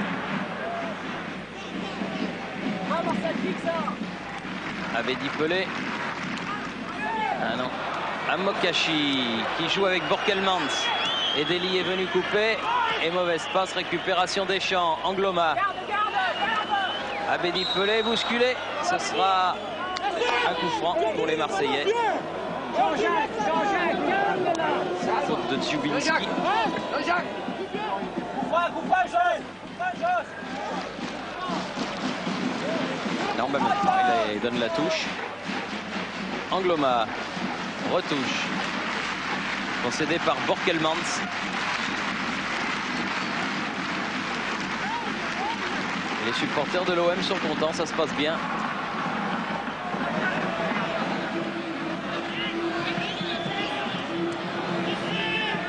Abedi Pelé. Ah non. Amokachi qui joue avec Borkelmans. Et Dely est venu couper. Et mauvaise passe, récupération Deschamps. Angloma. Abedi Pelé bousculé. Ce sera un coup franc pour les Marseillais. Faute de Dziubinski. Non, même pas, il donne la touche. Angloma retouche. Concédé par Borkelmans. Et les supporters de l'OM sont contents, ça se passe bien.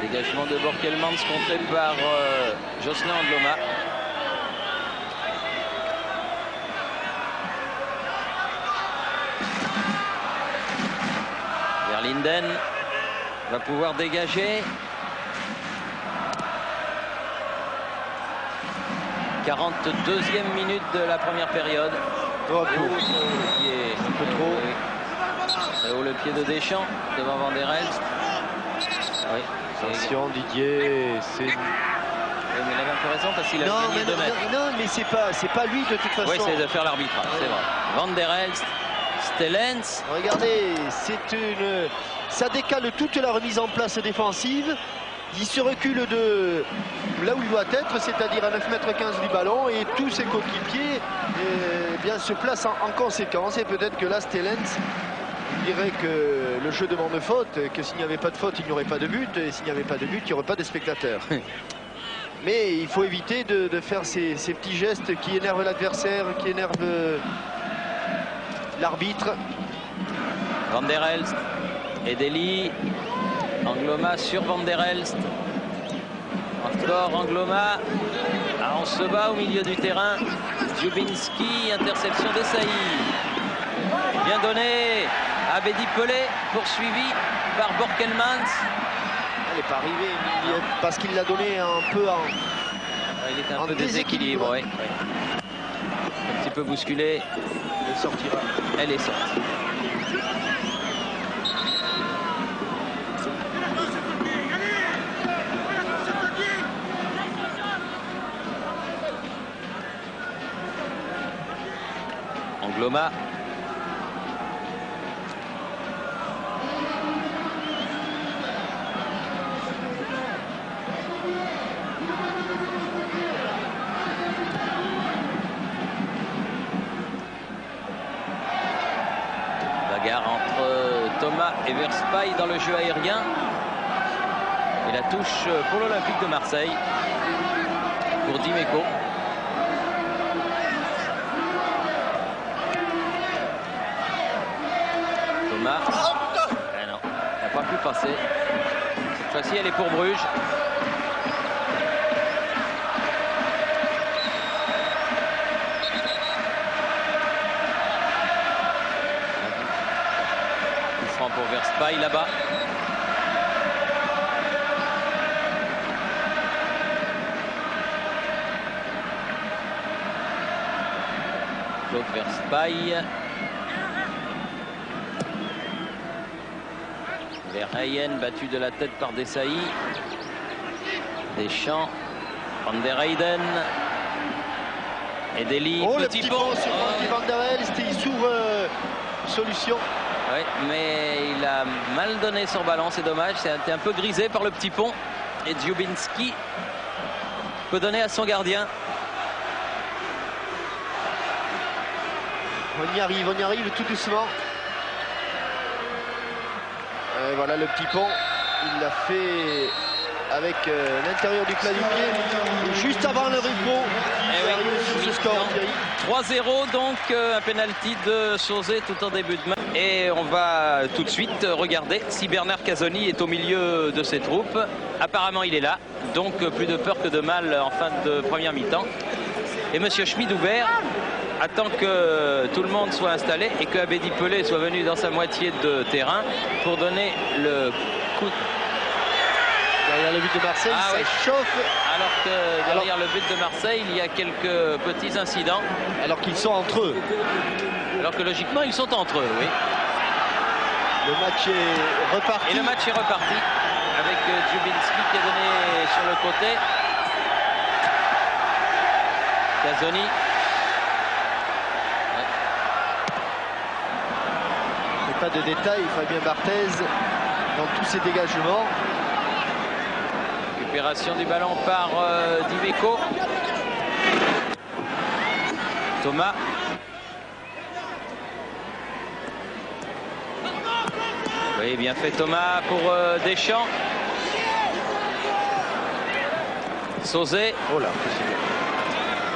Dégagement de Borkelmans contré par Jocelyn Angloma. Verlinden va pouvoir dégager. 42e minute de la première période. Oh, Et un peu trop. Et haut le pied de Deschamps devant Van der Elst. Oui. Attention Didier, c'est... Oui, mais il avait un peu raison parce qu'il a gagné 2 mètres. Non, mais c'est pas lui de toute façon. Oui, c'est de faire l'arbitrage, c'est vrai. Van der Elst, Stellens. Regardez, ça décale toute la remise en place défensive. Il se recule de là où il doit être, c'est-à-dire à 9,15 m du ballon, et tous ses coéquipiers bien se placent en conséquence. Et peut-être que là, Stellens dirait que le jeu demande faute, que s'il n'y avait pas de faute, il n'y aurait pas de but, et s'il n'y avait pas de but, il n'y aurait pas de spectateurs. Mais il faut éviter de faire ces petits gestes qui énervent l'adversaire, qui énervent l'arbitre. Van der Elst et Dely. Angloma sur Van der Elst. Encore Angloma. Ah, on se bat au milieu du terrain. Dziubinski, interception d'Essaï. Bien donné. Abedi Pelé, poursuivi par Borkelmans. Elle n'est pas arrivée, parce qu'il l'a donné un peu en... Il était un peu déséquilibre, oui. Un petit peu bousculé. Elle sortira. Elle est sortie. Angloma. Bagarre entre Thomas et Verspaille dans le jeu aérien. Et la touche pour l'Olympique de Marseille. Pour Dimeco. Thomas. Eh non, elle n'a pas pu passer. Cette fois-ci, elle est pour Bruges. Pour Verspaille là-bas. Claude Verspaille. Verheyen battu de la tête par Desailly. Deschamps. Van der Heyden. Et Dely. Oh, le petit pont sur Van der Elst, il s'ouvre solution. Oui, mais il a mal donné son ballon, c'est dommage. C'est un peu grisé par le petit pont. Et Dziubinski peut donner à son gardien. on y arrive tout doucement. Voilà le petit pont, il l'a fait avec l'intérieur du plat du pied. Et juste avant le repos, ce score, 3-0, donc un penalty de Sauzet tout en début de match. Et on va tout de suite regarder si Bernard Casoni est au milieu de ses troupes. Apparemment il est là, donc plus de peur que de mal en fin de première mi-temps. Et monsieur Schmid-Hubert attend que tout le monde soit installé et que Abedi Pelé soit venu dans sa moitié de terrain pour donner le coup. Derrière le but de Marseille, ça chauffe. Alors que derrière le but de Marseille, il y a quelques petits incidents. Alors qu'ils sont entre eux. Alors que logiquement, ils sont entre eux, oui. Le match est reparti. Et le match est reparti avec Dziubinski qui est donné sur le côté. Casoni. Pas de détails, Fabien Barthez dans tous ses dégagements. Récupération du ballon par Dimeco. Thomas. Oui, bien fait Thomas pour Deschamps. Sauzet. Oh là.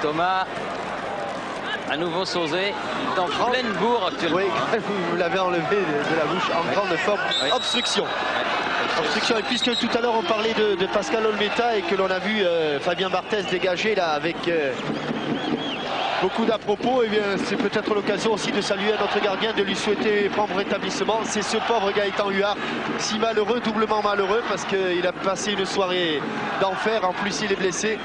Thomas. À nouveau Sauzet, dans pleine bourre actuellement. Oui, vous l'avez enlevé de la bouche en grande forme. Oui. Obstruction. Ouais. Obstruction. Et puisque tout à l'heure on parlait de Pascal Olmeta et que l'on a vu Fabien Barthez dégager là avec beaucoup d'à-propos, eh bien c'est peut-être l'occasion aussi de saluer notre gardien, de lui souhaiter prompt rétablissement. C'est ce pauvre Gaëtan Huard, si malheureux, doublement malheureux, parce qu'il a passé une soirée d'enfer. En plus il est blessé.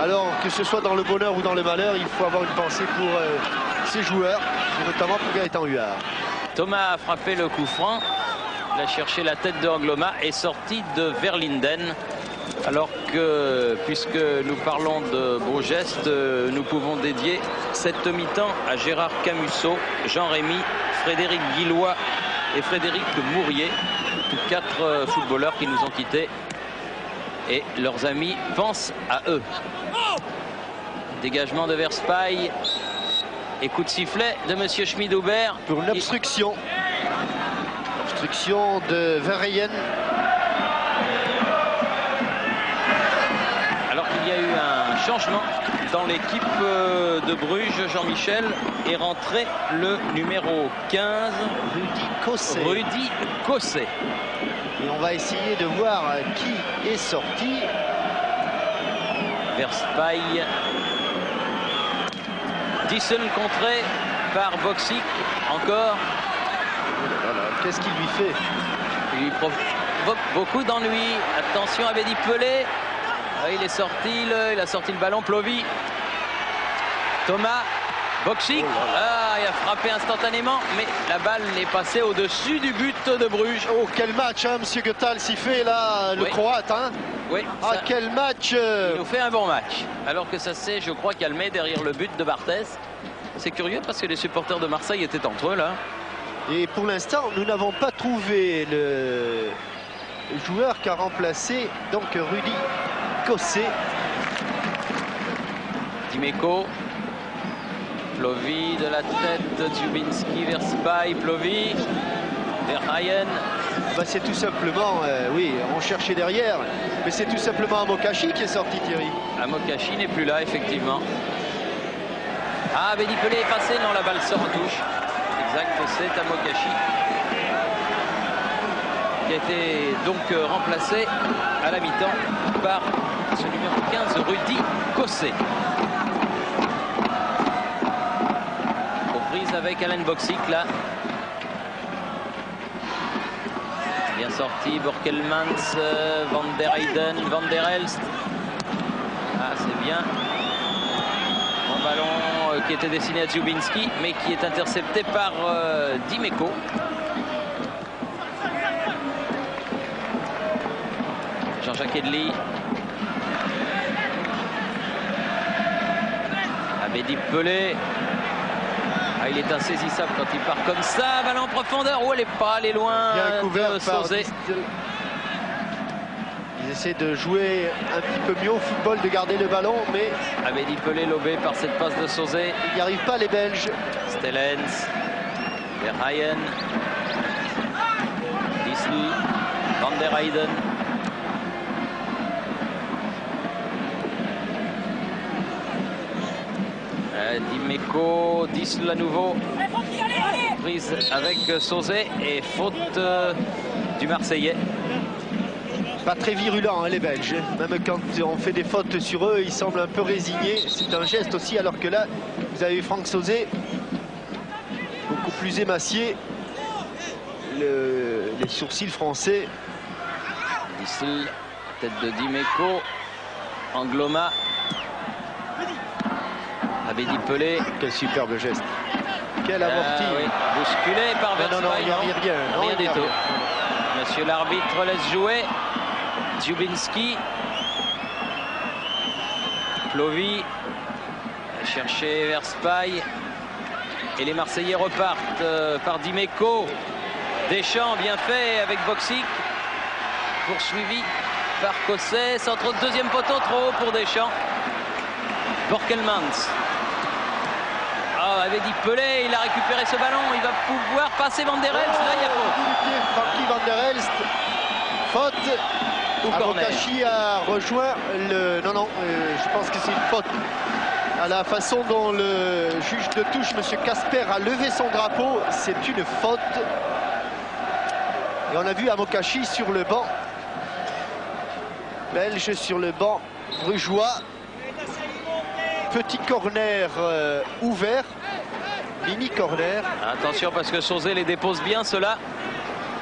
Alors que ce soit dans le bonheur ou dans le malheur, il faut avoir une pensée pour ces joueurs, et notamment pour Gaëtan Huard. Thomas a frappé le coup franc, il a cherché la tête de Angloma et sorti de Verlinden. Alors que, puisque nous parlons de beaux gestes, nous pouvons dédier cette mi-temps à Gérard Camusso, Jean-Rémy, Frédéric Guillois et Frédéric Mourier, tous 4 footballeurs qui nous ont quittés. Et leurs amis pensent à eux. Dégagement de Verspaille et coup de sifflet de monsieur Schmid-Hubert. Pour une obstruction. Obstruction de Verheyen. Alors qu'il y a eu un changement dans l'équipe de Bruges, Jean-Michel, est rentré le numéro 15, Rudy Cosset. Et on va essayer de voir qui est sorti. Verspaille. Dyson contré par Boxic. Encore. Qu'est-ce qu'il lui fait? Il lui provoque beaucoup d'ennui. Attention à Abedi Pelé. Il est sorti, il a sorti le ballon. Plovy. Thomas. Boxic, il a frappé instantanément, mais la balle est passée au-dessus du but de Bruges. Oh, quel match, hein, monsieur Gottal s'y fait là, le Croate. Hein. Oui. Ah, quel match. Il nous fait un bon match. Alors que ça s'est, je crois, calmé derrière le but de Barthez. C'est curieux parce que les supporters de Marseille étaient entre eux là. Et pour l'instant, nous n'avons pas trouvé le joueur qui a remplacé donc Rudy Cosset. Dimeco. Plovy de la tête, Dziubinski, Verspaille, Plovy, Verheyen. Bah c'est tout simplement, oui, on cherchait derrière, mais c'est tout simplement Amokachi qui est sorti, Thierry. Amokachi n'est plus là, effectivement. Ah, Abedi Pelé est passé, non, la balle sort en touche. Exact, c'est Amokachi qui a été donc remplacé à la mi-temps par ce numéro 15, Rudy Cosset. Avec Alain Boxic là. Bien sorti, Borkelmans, Van der Heyden, Van der Elst. Ah, c'est bien. Bon ballon qui était destiné à Dziubinski, mais qui est intercepté par Dimeco. Jean-Jacques Edli. Abedi Pelé. Ah, il est insaisissable quand il part comme ça. Balle en profondeur. Oh, elle n'est pas allée loin. Bien couvert par Sauzet. essaient de jouer un petit peu mieux au football, de garder le ballon, mais Abedi Pelé lobé par cette passe de Sauzé. ils n'y arrivent pas les Belges. Stellens, Verheyen, Disl, Van der Heyden. Dimeco, Disl à nouveau. Prise avec Sauzé et faute du Marseillais. Pas très virulent, hein, les Belges. Même quand on fait des fautes sur eux, ils semblent un peu résignés. C'est un geste aussi, alors que là, vous avez Franck Sauzé, beaucoup plus émacié. Les sourcils français. Disl, tête de Dimeco, Angloma. Abedi Pelé. Quel superbe geste. Quel amorti. Oui. Bousculé par Verspaille. Non, il n'y a rien. Rien du tout. Monsieur l'arbitre laisse jouer. Dziubinski. Plovy. Chercher Verspaille. Et les Marseillais repartent par Dimeco. Deschamps, bien fait avec Boksic. Poursuivi par Cosset. Centre de deuxième poteau, trop haut pour Deschamps. Borkelmans. Abedi Pelé, il a récupéré ce ballon. Il va pouvoir passer Van der Elst. Là, il y a faute. Francky Van der Elst. Faute. Amokachi a rejoint le... Non, je pense que c'est une faute. À la façon dont le juge de touche, M. Casper, a levé son drapeau, c'est une faute. Et on a vu Amokachi sur le banc. Belge sur le banc brugeois. Petit corner ouvert. Mini corner. Attention parce que Sauzé les dépose bien, ceux-là.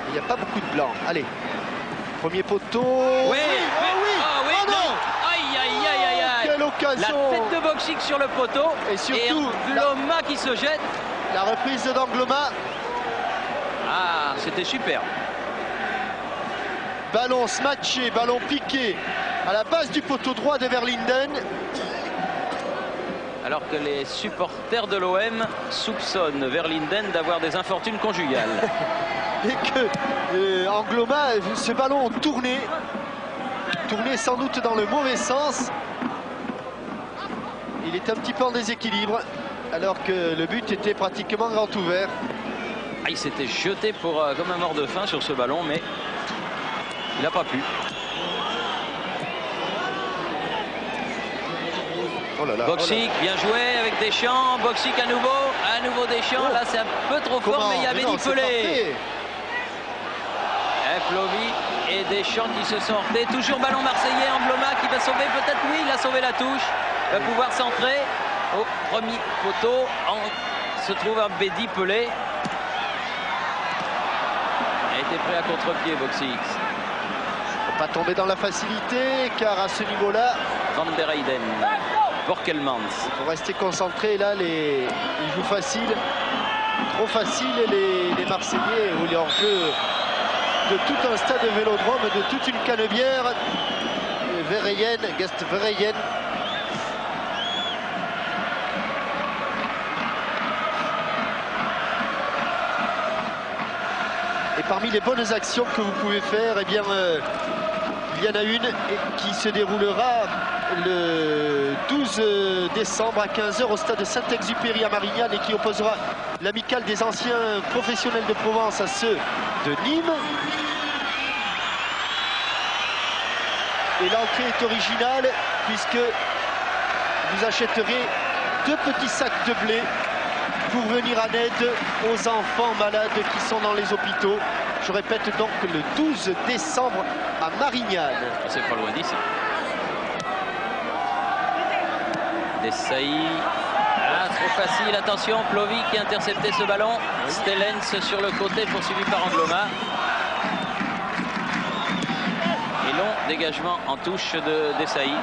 Il n'y a pas beaucoup de blanc. Allez. Premier poteau. Oui, oui, non. Aïe, aïe, aïe, aïe, aïe. Quelle occasion. La tête de Boksic sur le poteau. Et surtout, Angloma qui se jette. La reprise d'Angloma. Ah, c'était super. Ballon smatché, ballon piqué à la base du poteau droit de Verlinden. Alors que les supporters de l'OM soupçonnent Verlinden d'avoir des infortunes conjugales. Et que Angloma, ce ballon tourné sans doute dans le mauvais sens. Il est un petit peu en déséquilibre, alors que le but était pratiquement grand ouvert. Ah, il s'était jeté pour, comme un mort de faim sur ce ballon, mais il n'a pas pu. Oh là là, Boksic, bien joué avec Deschamps. Boksic à nouveau Deschamps. Là, c'est un peu trop fort, mais il y avait Abedi Pelé. Plovy et Deschamps qui se sont heurtés. Toujours ballon marseillais. Angloma qui va sauver. Peut-être, oui, il a sauvé la touche. Va pouvoir centrer. Au premier poteau se trouve Abedi Pelé. Il a été pris à contre-pied, Boksic. Il ne faut pas tomber dans la facilité, car à ce niveau-là, Van der Heyden. Borkelmans. Il faut rester concentré. Là, ils jouent facile. Trop facile, les Marseillais, ou les hors-jeu de tout un stade de vélodrome, de toute une canebière. Verheyen, Gest Verheyen. Et parmi les bonnes actions que vous pouvez faire, eh bien, il y en a une qui se déroulera le 12 décembre à 15 h au stade Saint-Exupéry à Marignane et qui opposera l'amicale des anciens professionnels de Provence à ceux de Nîmes. Et l'entrée est originale puisque vous achèterez 2 petits sacs de blé pour venir en aide aux enfants malades qui sont dans les hôpitaux. Je répète donc le 12 décembre à Marignane. C'est pas loin d'ici. Desailly. Ah, trop facile. Attention, Plovy qui a intercepté ce ballon. Stellens sur le côté, poursuivi par Angloma. Et long dégagement en touche de Desailly.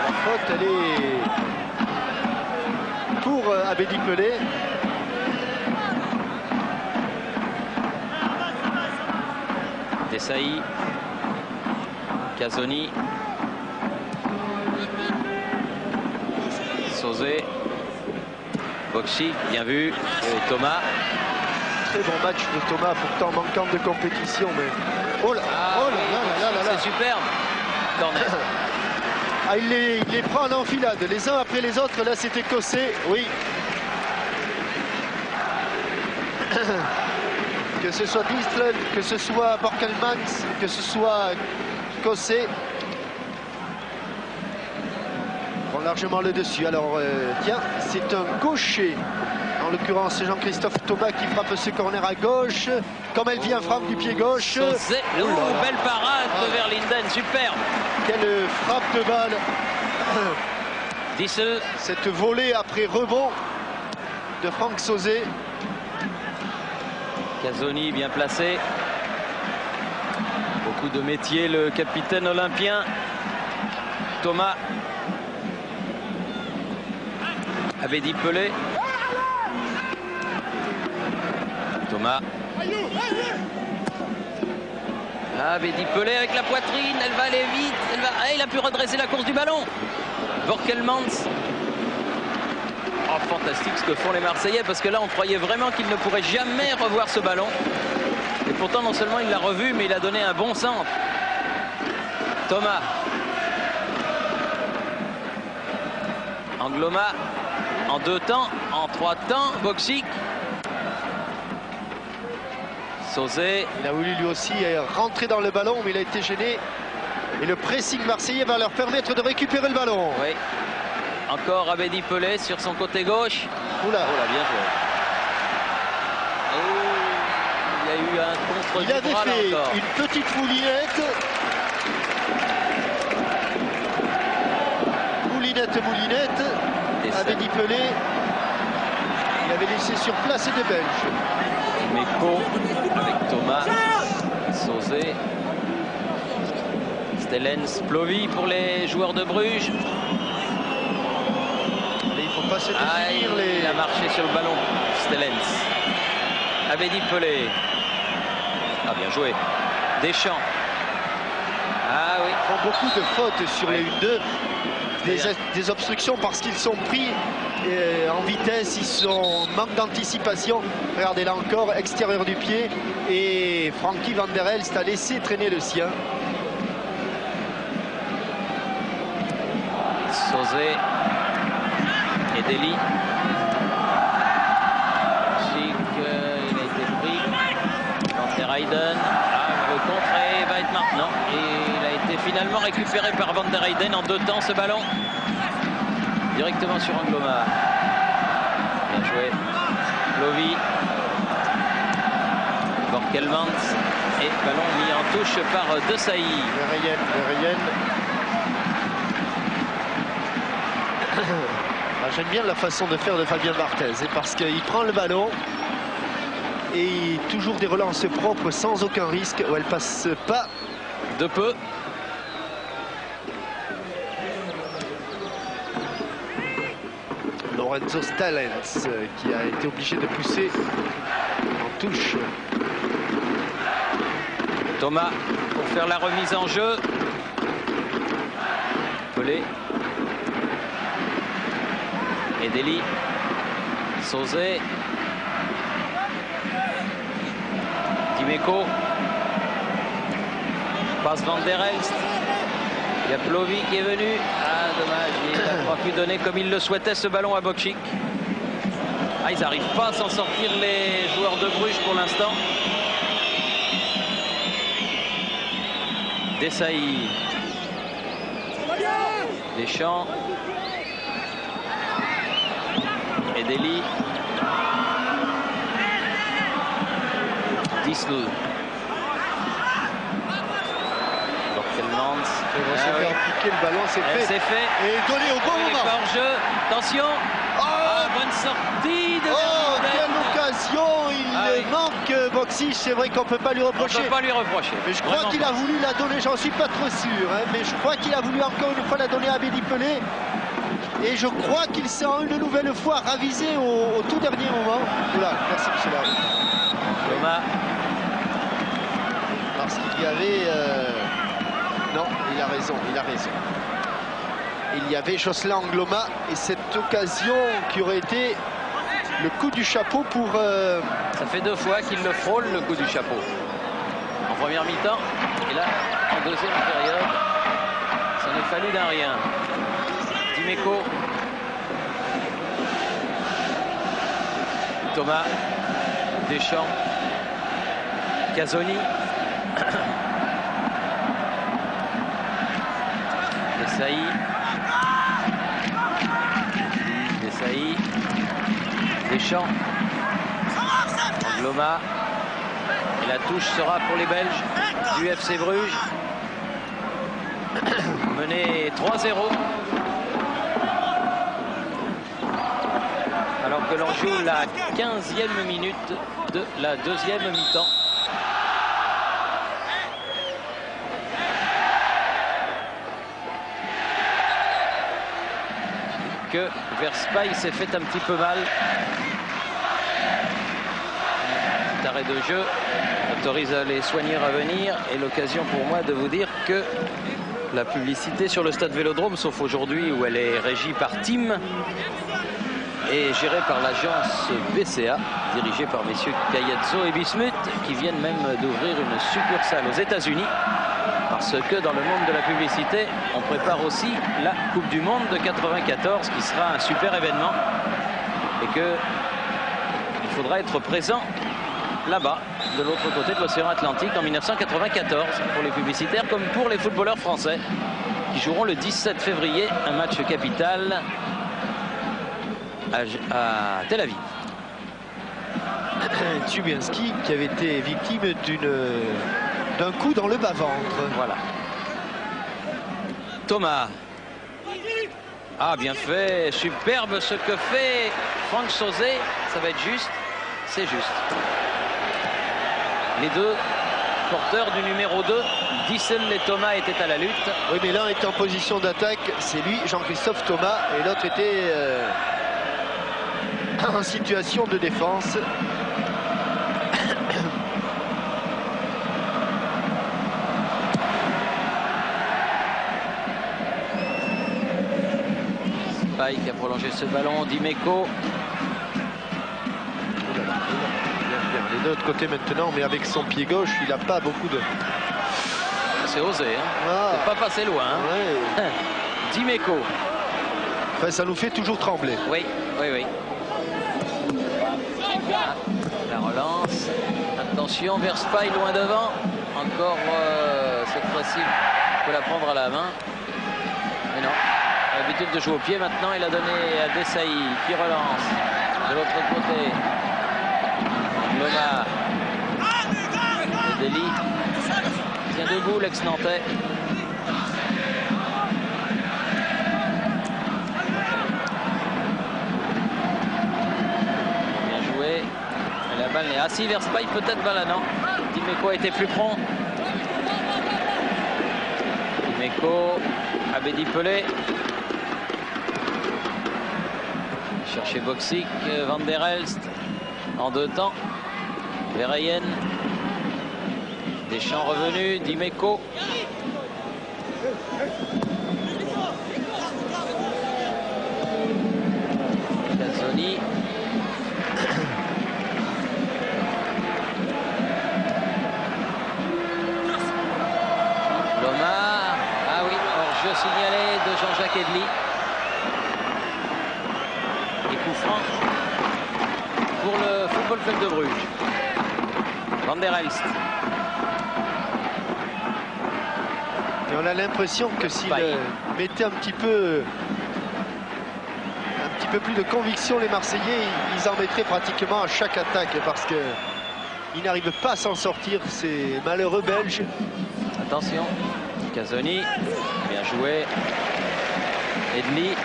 La faute, elle est pour Abedi Pelé. Desailly. Casoni. Sauzé. Boksic, bien vu. Et Thomas. Très bon match de Thomas, pourtant manquant de compétition, mais Oh là, Ah, oh là, oui, là, là, là, là. c'est superbe. Corner. Ah, il les prend en enfilade, les uns après les autres. Là, c'était Cossé, oui. Que ce soit Distel, que ce soit Borkelmans, que ce soit Cossé. Prend largement le dessus. Alors, tiens, c'est un gaucher. En l'occurrence, Jean-Christophe Thomas qui frappe ce corner à gauche. Comme elle vient, frappe du pied gauche. Belle parade de Verlinden, superbe. Quelle frappe de balle. Distel. Cette volée après rebond de Franck Sauzet. Casoni bien placé. Beaucoup de métier, le capitaine olympien. Thomas. Abedi Pelé. Thomas. Abedi Pelé avec la poitrine, elle va aller vite. Il a pu redresser la course du ballon. Borkelmans. Oh, fantastique ce que font les Marseillais, parce que là on croyait vraiment qu'il ne pourrait jamais revoir ce ballon. Et pourtant non seulement il l'a revu, mais il a donné un bon centre. Thomas. Angloma. En 2 temps, en 3 temps, Boksic. Sauzet. Il a voulu lui aussi rentrer dans le ballon, mais il a été gêné. Et le pressing marseillais va leur permettre de récupérer le ballon. Oui. Encore Abedi Pelé sur son côté gauche. Oula. Oh là, bien joué. Oh, il y a eu un contre Il avait bras, fait là encore. une petite moulinette. Moulinette. Abedi Pelé. Il avait laissé sur place des Belges. Meko avec Thomas. Sauzet. Stellens, Plovy pour les joueurs de Bruges. Et il ne faut pas se définir Il a marché sur le ballon, Stellens. Abedi Pelé. Ah, bien joué. Deschamps. Ah oui. Ils font beaucoup de fautes sur les 1-2. Des obstructions parce qu'ils sont pris en vitesse, ils sont en manque d'anticipation. Regardez là encore, extérieur du pied. Et Frankie Van der Elst a laissé traîner le sien. Sauzet. Edeli. Chic, il a été pris. Van der Heyden. Le contré va être maintenant. Et il a été finalement récupéré par Van der Heyden en 2 temps ce ballon. Directement sur Angloma. Bien joué. Plovy. Borkelmans. Et ballon mis en touche par Desailly. Verheyen. J'aime bien la façon de faire de Fabien Barthez, parce qu'il prend le ballon et toujours des relances propres sans aucun risque où elle passe pas. De peu. Lorenzo Stellens qui a été obligé de pousser en touche. Thomas pour faire la remise en jeu. Pelé. Edeli. Sauzet. Dimeco. Passe Van der Elst. Il y a Plovy qui est venu. Ah, dommage. Il n'a pas pu donner comme il le souhaitait ce ballon à Boksic. Ah, ils n'arrivent pas à s'en sortir, les joueurs de Bruges, pour l'instant. Desailly. Deschamps. Edeli. Distel. Borkelmans. Se faire piquer le ballon, c'est fait. C'est fait. Et donné au bon moment. Hors-jeu. Attention. Bonne sortie de quelle occasion. Il manque Boksic. C'est vrai qu'on ne peut pas lui reprocher. On ne peut pas lui reprocher. Mais je crois qu'il a voulu la donner, j'en suis pas trop sûr. Mais je crois qu'il a voulu encore une fois la donner à Abedi Pelé. Et je crois qu'il s'est une nouvelle fois ravisé au tout dernier moment. Voilà, merci M. Larry. Thomas. Parce qu'il y avait... Non, il a raison. Il y avait Jocelyn Angloma et cette occasion qui aurait été le coup du chapeau pour... Ça fait 2 fois qu'il le frôle, le coup du chapeau. En première mi-temps. Et là, en deuxième période, ça n'est fallu d'un rien. Dimeco. Thomas. Deschamps. Casoni. Desailly. Desailly. Deschamps. Loma. Et la touche sera pour les Belges du FC Bruges. Mené 3-0. Alors que l'on joue la 15e minute de la deuxième mi-temps. Que Verspaille s'est fait un petit peu mal. Petit arrêt de jeu autorise les soigneurs à venir et l'occasion pour moi de vous dire que la publicité sur le stade Vélodrome, sauf aujourd'hui où elle est régie par Tim, est gérée par l'agence BCA, dirigée par messieurs Caiazzo et Bismuth, qui viennent même d'ouvrir une succursale aux États-Unis. Parce que dans le monde de la publicité, on prépare aussi la Coupe du Monde de 94 qui sera un super événement et que il faudra être présent là-bas, de l'autre côté de l'océan Atlantique en 1994 pour les publicitaires comme pour les footballeurs français qui joueront le 17 février un match capital à Tel Aviv. Tchubinski qui avait été victime d'un coup dans le bas-ventre. Voilà. Thomas. Ah, bien fait. Superbe ce que fait Franck Sauzet. Ça va être juste. C'est juste. Les deux porteurs du numéro 2, Dissel et Thomas, étaient à la lutte. Oui, mais l'un était en position d'attaque. C'est lui, Jean-Christophe Thomas. Et l'autre était en situation de défense. Qui a prolongé ce ballon, Dimeco. Il est de l'autre côté maintenant, mais avec son pied gauche, il n'a pas beaucoup de... C'est osé, hein. Ah. C'est pas passé loin. Hein. Ouais. Dimeco. Enfin, ça nous fait toujours trembler. Oui, oui, oui. Ah, la relance. Attention, Verspaille loin devant. Encore cette fois-ci, on peut la prendre à la main. Mais non. L'habitude de jouer au pied maintenant, il a donné à Desailly qui relance de l'autre côté. Loma. Deli tient debout l'ex-Nantais. Bien joué. Et la balle n'est assise vers Verspaille, peut-être Valanant. Dimeco a été plus prompt. Dimeco, Abedi Pelé. Chercher Boxic, Van der Elst en deux temps. Verheyen. Deschamps revenu, Dimeco. Casoni. Loma. Ah oui, hors-jeu signalé de Jean-Jacques Edli. Franc pour le Football Club de Bruges. Van der Elst. Et on a l'impression que s'il mettait un petit peu plus de conviction, les Marseillais, ils en mettraient pratiquement à chaque attaque parce qu'ils n'arrivent pas à s'en sortir, ces malheureux Belges. Attention, Casoni, bien joué. Edli.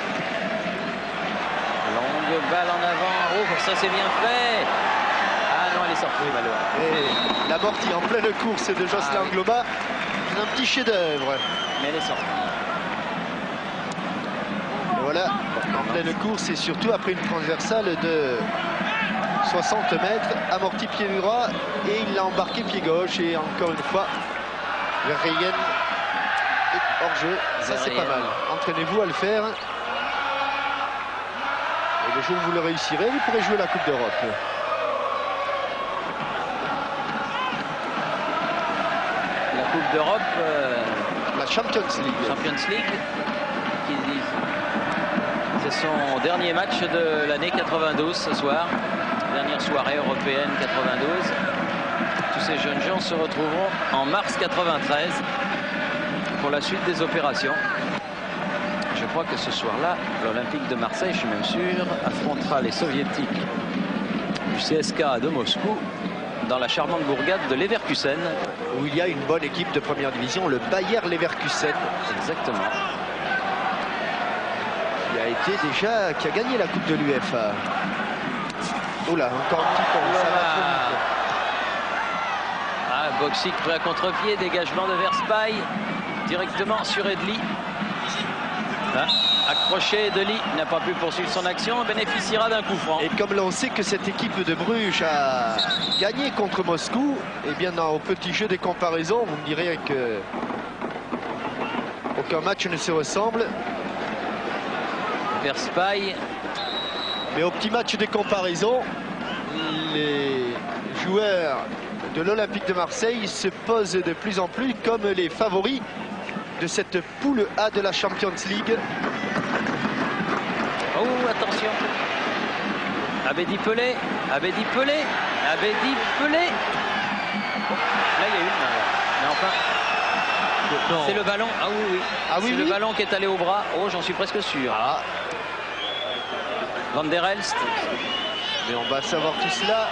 Longue balle en avant. Oh, ça c'est bien fait. Ah non, elle est sortie, malheureusement. Et la mortie en pleine course de Jocelyn Gloma. Un petit chef-d'œuvre. Mais elle est sortie. Et voilà, en pleine course et surtout après une transversale de 60 mètres, amorti pied droit et il l'a embarqué pied gauche. Et encore une fois, Verheyen est hors jeu. Ça c'est pas mal. Entraînez-vous à le faire. Le jour où vous le réussirez, vous pourrez jouer la Coupe d'Europe. Champions League. Champions League. C'est son dernier match de l'année 92 ce soir. Dernière soirée européenne 92. Tous ces jeunes gens se retrouveront en mars 93 pour la suite des opérations. Je crois que ce soir-là, l'Olympique de Marseille, je suis même sûr, affrontera les soviétiques du CSKA de Moscou dans la charmante bourgade de Leverkusen. Où il y a une bonne équipe de première division, le Bayer Leverkusen. Exactement. Qui a gagné la Coupe de l'UEFA. Oula, encore un petit temps. Ça va trop vite. Ah, Boksic prêt à contre-pied, dégagement de Verspaille directement sur Edli. Ah, accroché, Edli n'a pas pu poursuivre son action, bénéficiera d'un coup franc. Et comme l'on sait que cette équipe de Bruges a gagné contre Moscou, et bien au petit jeu des comparaisons, vous me direz que aucun match ne se ressemble. Verspaille. Mais au petit match des comparaisons, les joueurs de l'Olympique de Marseille se posent de plus en plus comme les favoris de cette poule A de la Champions League. Oh, attention. Abedi Pelé, Abedi Pelé, Abedi Pelé. Oh, là, il y a une. Mais enfin, c'est le ballon. Ah oui, oui. Ah, oui, c'est oui. le ballon qui est allé au bras. Oh, j'en suis presque sûr. Ah. Van der Elst. Mais on va savoir tout cela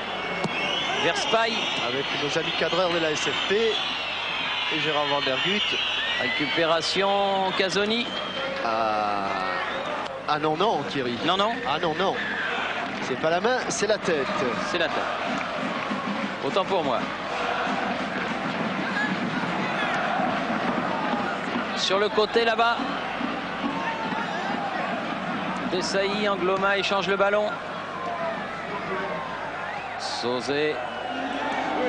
Verspaille. avec nos amis cadreurs de la SFP et Gérard Van der Gut. Récupération Casoni. Ah non, non, Thierry. Non, non. Ah non, non. C'est pas la main, c'est la tête. C'est la tête. Autant pour moi. Sur le côté là-bas. Desailly, Angloma échange le ballon. Sauzet.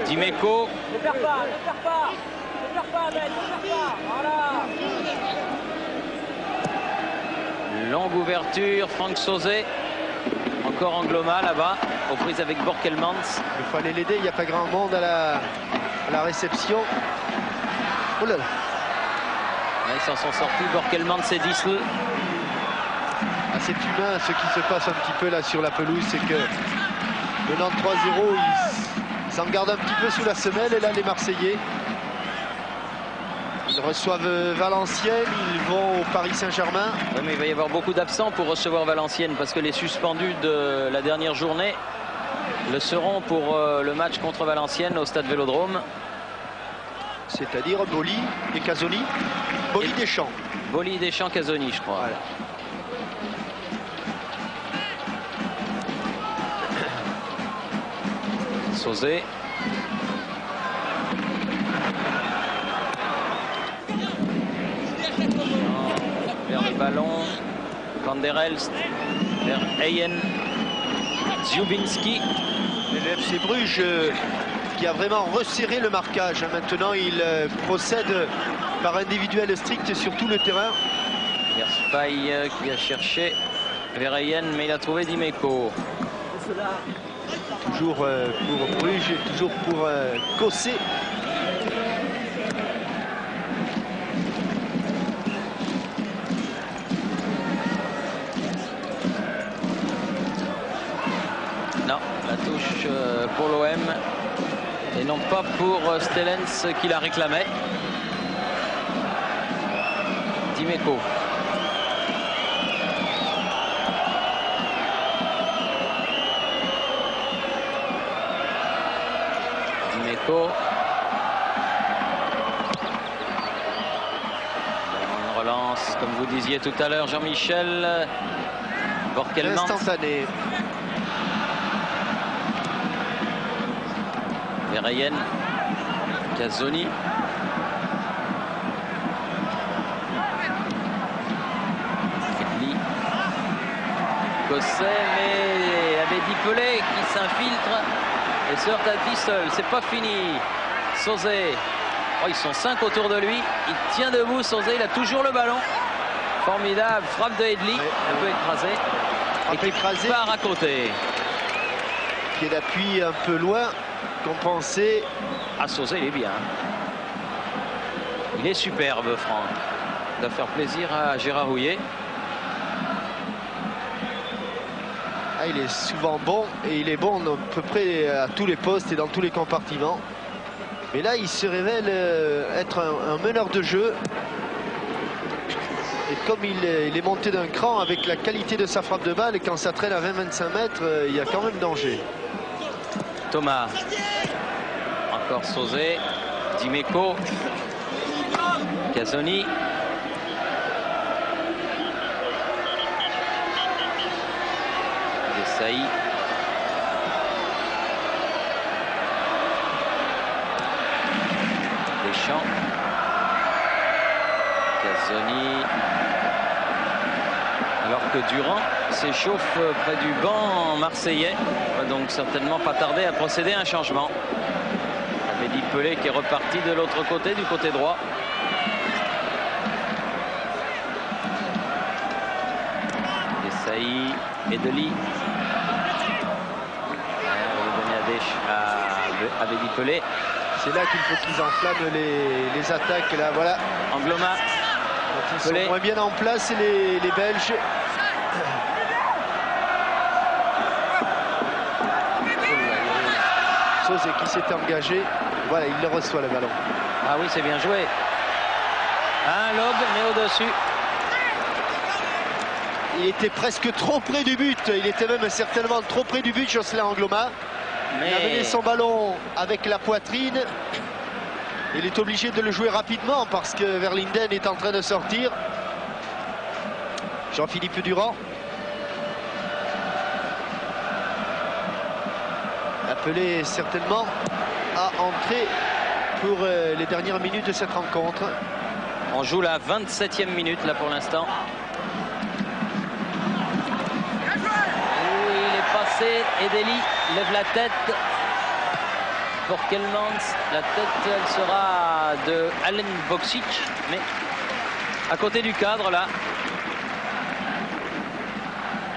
Dimeco. Ne perds pas, ne perds pas. Ne perds pas, Abel, ne perds pas. Voilà. Longue ouverture, Franck Sauzet. Encore Angloma là-bas, aux prises avec Borkelmans. Il faut aller l'aider, il n'y a pas grand monde à la réception. Oh là là. Ils s'en sont sortis, Borkelmans et Disl. Ah, c'est humain ce qui se passe un petit peu là sur la pelouse, c'est que menant 3-0, ils s'en gardent un petit peu sous la semelle. Et là, les Marseillais, ils reçoivent Valenciennes, ils vont au Paris Saint-Germain. Oui, mais il va y avoir beaucoup d'absents pour recevoir Valenciennes parce que les suspendus de la dernière journée le seront pour le match contre Valenciennes au stade Vélodrome. C'est-à-dire Boli et Casoni. Boli Et Deschamps. Boli, Deschamps, Casoni, je crois. Voilà. Sauzet. Vers le ballon. Van der Elst. Vers Eyen. Dziubinski. Et le FC Bruges qui a vraiment resserré le marquage. Maintenant, il procède par individuel strict sur tout le terrain. Verspaille qui a cherché vers Eyen, mais il a trouvé Dimeco. Toujours pour Bruges et toujours pour Cossé. Non, la touche pour l'OM et non pas pour Stellens qui la réclamait. Dimeco. Dimeco. Une relance, comme vous disiez tout à l'heure, Jean-Michel. Borkelmans. Instantané. Vereyen, Casoni. Edli. Cosset, mais Abedi Pelé qui s'infiltre et se heurte à Disl. C'est pas fini. Sauzet. Oh, ils sont 5 autour de lui. Il tient debout, Sauzet. Il a toujours le ballon. Formidable. Frappe de Edli. Un peu écrasé. Et qui Écrasé. part à côté. Pied d'appui un peu loin. Compensé. Ah, Sauzet, il est bien. Il est superbe, Franck. Il doit faire plaisir à Gérard Rouillet. Ah, il est souvent bon et il est bon à peu près à tous les postes et dans tous les compartiments. Mais là, il se révèle être un meneur de jeu. Et comme il est monté d'un cran avec la qualité de sa frappe de balle, et quand ça traîne à 20-25 mètres, il y a quand même danger. Thomas. Encore Sauzet. Dimeco. Casoni. Desailly. Deschamps. Casoni. Alors que Durand s'échauffe près du banc marseillais. Va donc certainement pas tarder à procéder à un changement. Amélie Pelé qui est reparti de l'autre côté, du côté droit. Desailly, Edeli. À Amélie Pelé. C'est là qu'il faut qu'ils enflamment les attaques. Là, voilà. Angloma. Ils sont moins bien en place, les Belges. Sauzet qui s'est engagé. Voilà, il le reçoit le ballon. Ah oui, c'est bien joué. Un lob, mais au-dessus. Il était presque trop près du but. Il était même certainement trop près du but, Jocelyn Angloma. Mais... il a mené son ballon avec la poitrine. Il est obligé de le jouer rapidement parce que Verlinden est en train de sortir. Jean-Philippe Durand. Appelé certainement à entrer pour les dernières minutes de cette rencontre. On joue la 27e minute là pour l'instant. Il est passé. Edeli lève la tête. Borkelmans, la tête elle sera de Alen Boksic, mais à côté du cadre là.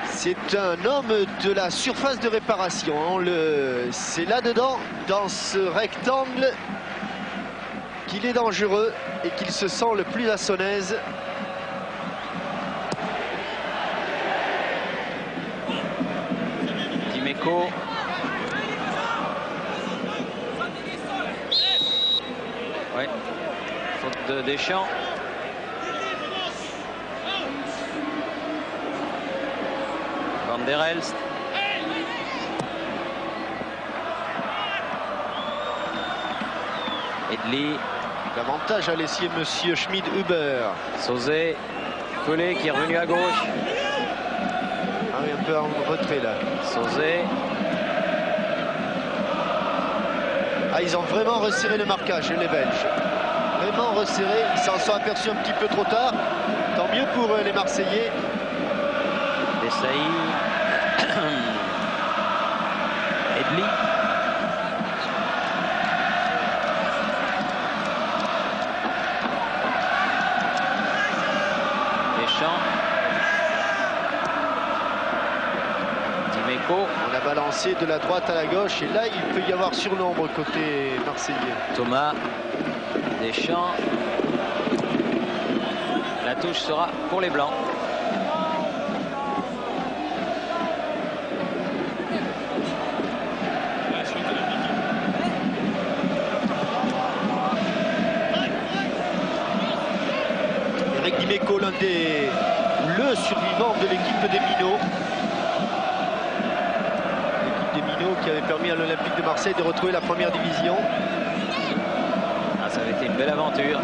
C'est un homme de la surface de réparation. C'est là-dedans, dans ce rectangle, qu'il est dangereux et qu'il se sent le plus à son aise. Dimeco. Ouais. Faute de Deschamps. Van der Elst. Edli. L'avantage à l'essier monsieur Schmid-Huber. Sauzet. Pelé qui est revenu à gauche. Ah oui, un peu en retrait là. Sauzet. Ah, ils ont vraiment resserré le marquage, les Belges. Vraiment resserré. Ils s'en sont aperçus un petit peu trop tard. Tant mieux pour les Marseillais. Desailly. Edli. Deschamps. Dimeco. On a balancé de la droite à la gauche et là il peut y avoir surnombre côté marseillais. Thomas. Deschamps. La touche sera pour les Blancs. Eric Dimeco, le survivant de l'équipe des Minots. L'équipe des Minots qui avait permis à l'Olympique de Marseille de retrouver la première division. Ah, ça avait été une belle aventure.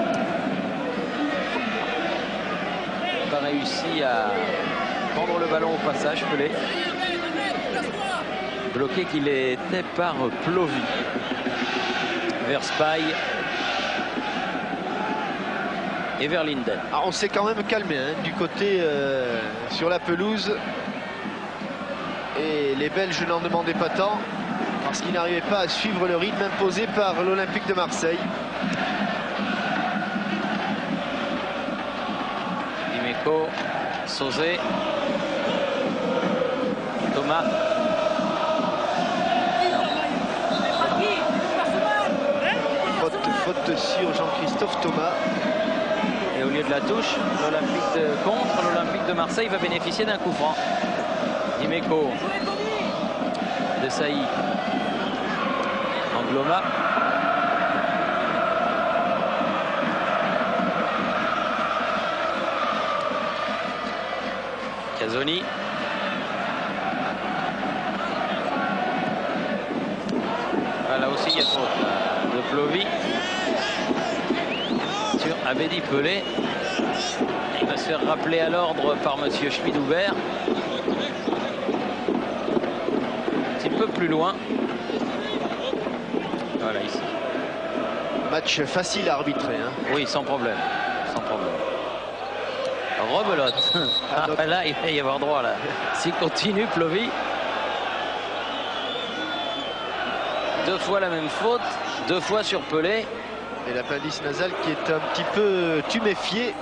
Pas réussi à prendre le ballon au passage, Pelé. Bloqué qu'il était par Plovy. Verspaille. Et Verlinden. Ah, on s'est quand même calmé du côté sur la pelouse. Et les Belges n'en demandaient pas tant parce qu'ils n'arrivaient pas à suivre le rythme imposé par l'Olympique de Marseille. Dimeco, Sauzet, Thomas. Faute sur Jean-Christophe Thomas. Et au lieu de la touche, contre l'Olympique de Marseille va bénéficier d'un coup franc. Dimeco. Desailly. Angloma. Casoni. Là aussi il y a faute de Plovy sur Abedi Pelé. Il va se faire rappeler à l'ordre par monsieur Schmid-Hubert. Un petit peu plus loin. Voilà ici. Match facile à arbitrer. Hein. Oui, sans problème. Sans problème. Rebelote. Ah, là, il va y avoir droit là. S'il continue, Plovy. Deux fois la même faute, deux fois sur Pelé. Et l'appendice nasal qui est un petit peu tuméfié.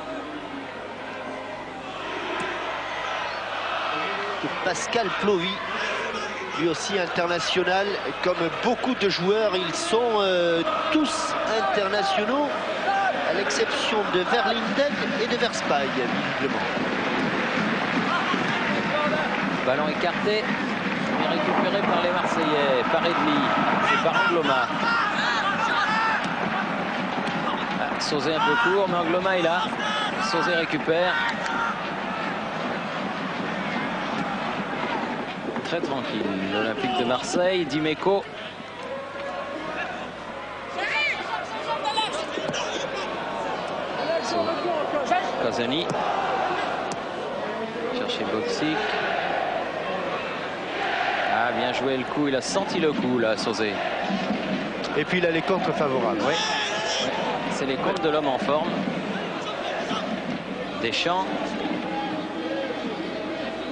Pascal Plovy, lui aussi international. Comme beaucoup de joueurs, ils sont tous internationaux, à l'exception de Verlinden et de Verspaille, visiblement. Ballon écarté, mais récupéré par les Marseillais, par Edli et par Angloma. Sauzé un peu court, mais Angloma est là. Sauzé récupère. Très tranquille, l'Olympique de Marseille. Dimeco. Casoni. Chercher Boxic. Ah, bien joué le coup, il a senti le coup là, Sauzé. Et puis il a les contres favorables. Oui. C'est les comptes de l'homme en forme. Deschamps.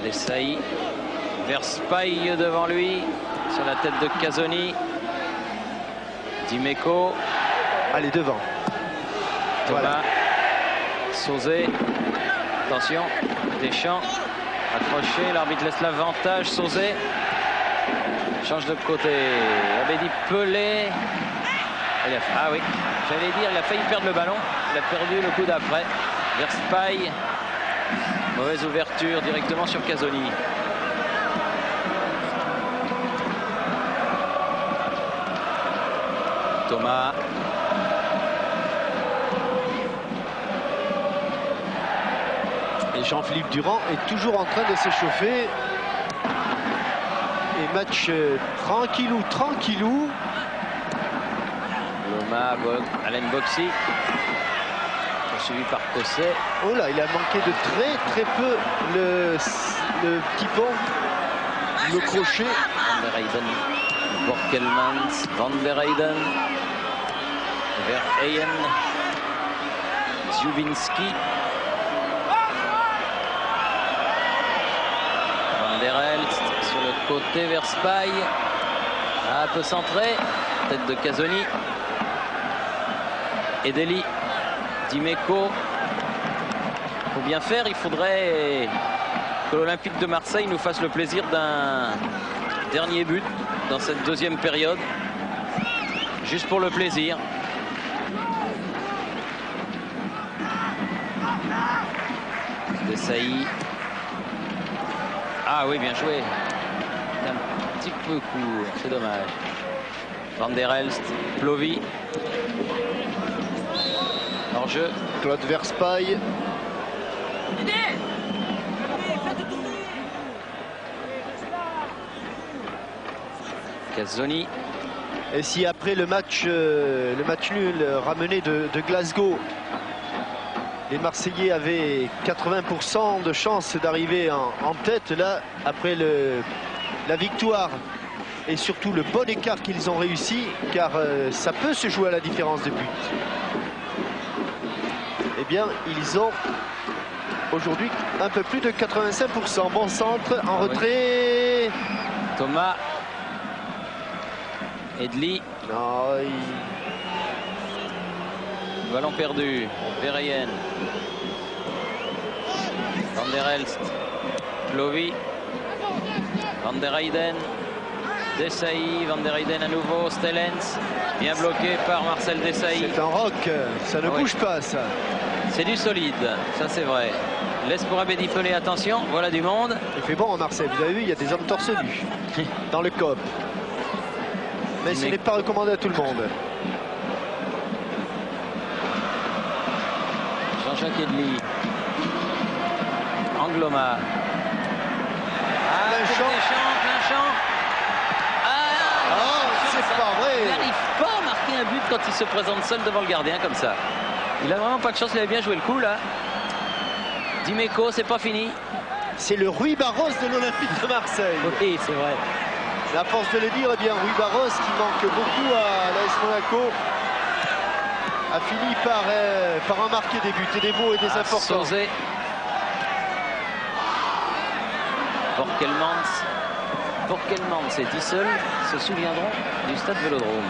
Desailly. Verspaille devant lui. Sur la tête de Casoni. Dimeco. Allez, devant. Thomas. Voilà. Sauzé. Attention. Deschamps. Accroché. L'arbitre laisse l'avantage. Sauzé. Change de côté. Abedi Pelé. Ah oui, j'allais dire, il a failli perdre le ballon. Il a perdu le coup d'après. Verspaille. Mauvaise ouverture directement sur Casoni. Thomas. Et Jean-Philippe Durand est toujours en train de s'échauffer. Et match tranquillou. Loma, Alain Boxic. Suivi par Cosset. Oh là, il a manqué de très peu le petit pont, le crochet. Van der Heyden, Borkelmans, Van der Heyden, Verheyen, Dziubinski, Van der Elst sur le côté, Verspaille, un peu centré, tête de Casoni, Edeli, Dimeco. Faut bien faire, il faudrait que l'Olympique de Marseille nous fasse le plaisir d'un dernier but dans cette deuxième période, juste pour le plaisir. Desailly. Ah oui, bien joué. Un petit peu court, c'est dommage. Van der Elst, Plovy. Hors-jeu. Claude Verspaille. Casoni. Et si après le match nul ramené de Glasgow, les Marseillais avaient 80% de chances d'arriver en tête, là, après la victoire et surtout le bon écart qu'ils ont réussi, car ça peut se jouer à la différence de but. Eh bien, ils ont aujourd'hui un peu plus de 85%. Bon centre, en retrait. Thomas. Edli. Non, Ballon perdu. Verheyen. Van der Elst. Plovy. Van der Heyden. Desailly, Van der Heyden à nouveau, Stellens, bien bloqué par Marcel Desailly. C'est un roc, ça ne bouge pas ça. C'est du solide, ça c'est vrai. Laisse pour Abedi Pelé, attention, voilà du monde. Il fait bon à Marseille, vous avez vu, il y a des hommes torse nus dans le COP. Mais ce n'est pas recommandé à tout le monde. Jean-Jacques Edli. Angloma. Plein champ. Plein champ. C'est pas vrai. Il n'arrive pas à marquer un but quand il se présente seul devant le gardien comme ça. Il a vraiment pas de chance, il avait bien joué le coup là. Dimeco, c'est pas fini. C'est le Rui Barros de l'Olympique de Marseille. Oui, c'est vrai. La force de le dire, eh bien Rui Barros qui manque beaucoup à l'AS Monaco a fini par en marquer des buts et des beaux et des importants. Sauzé. Borkelmans et Dissel se souviendront du stade Vélodrome.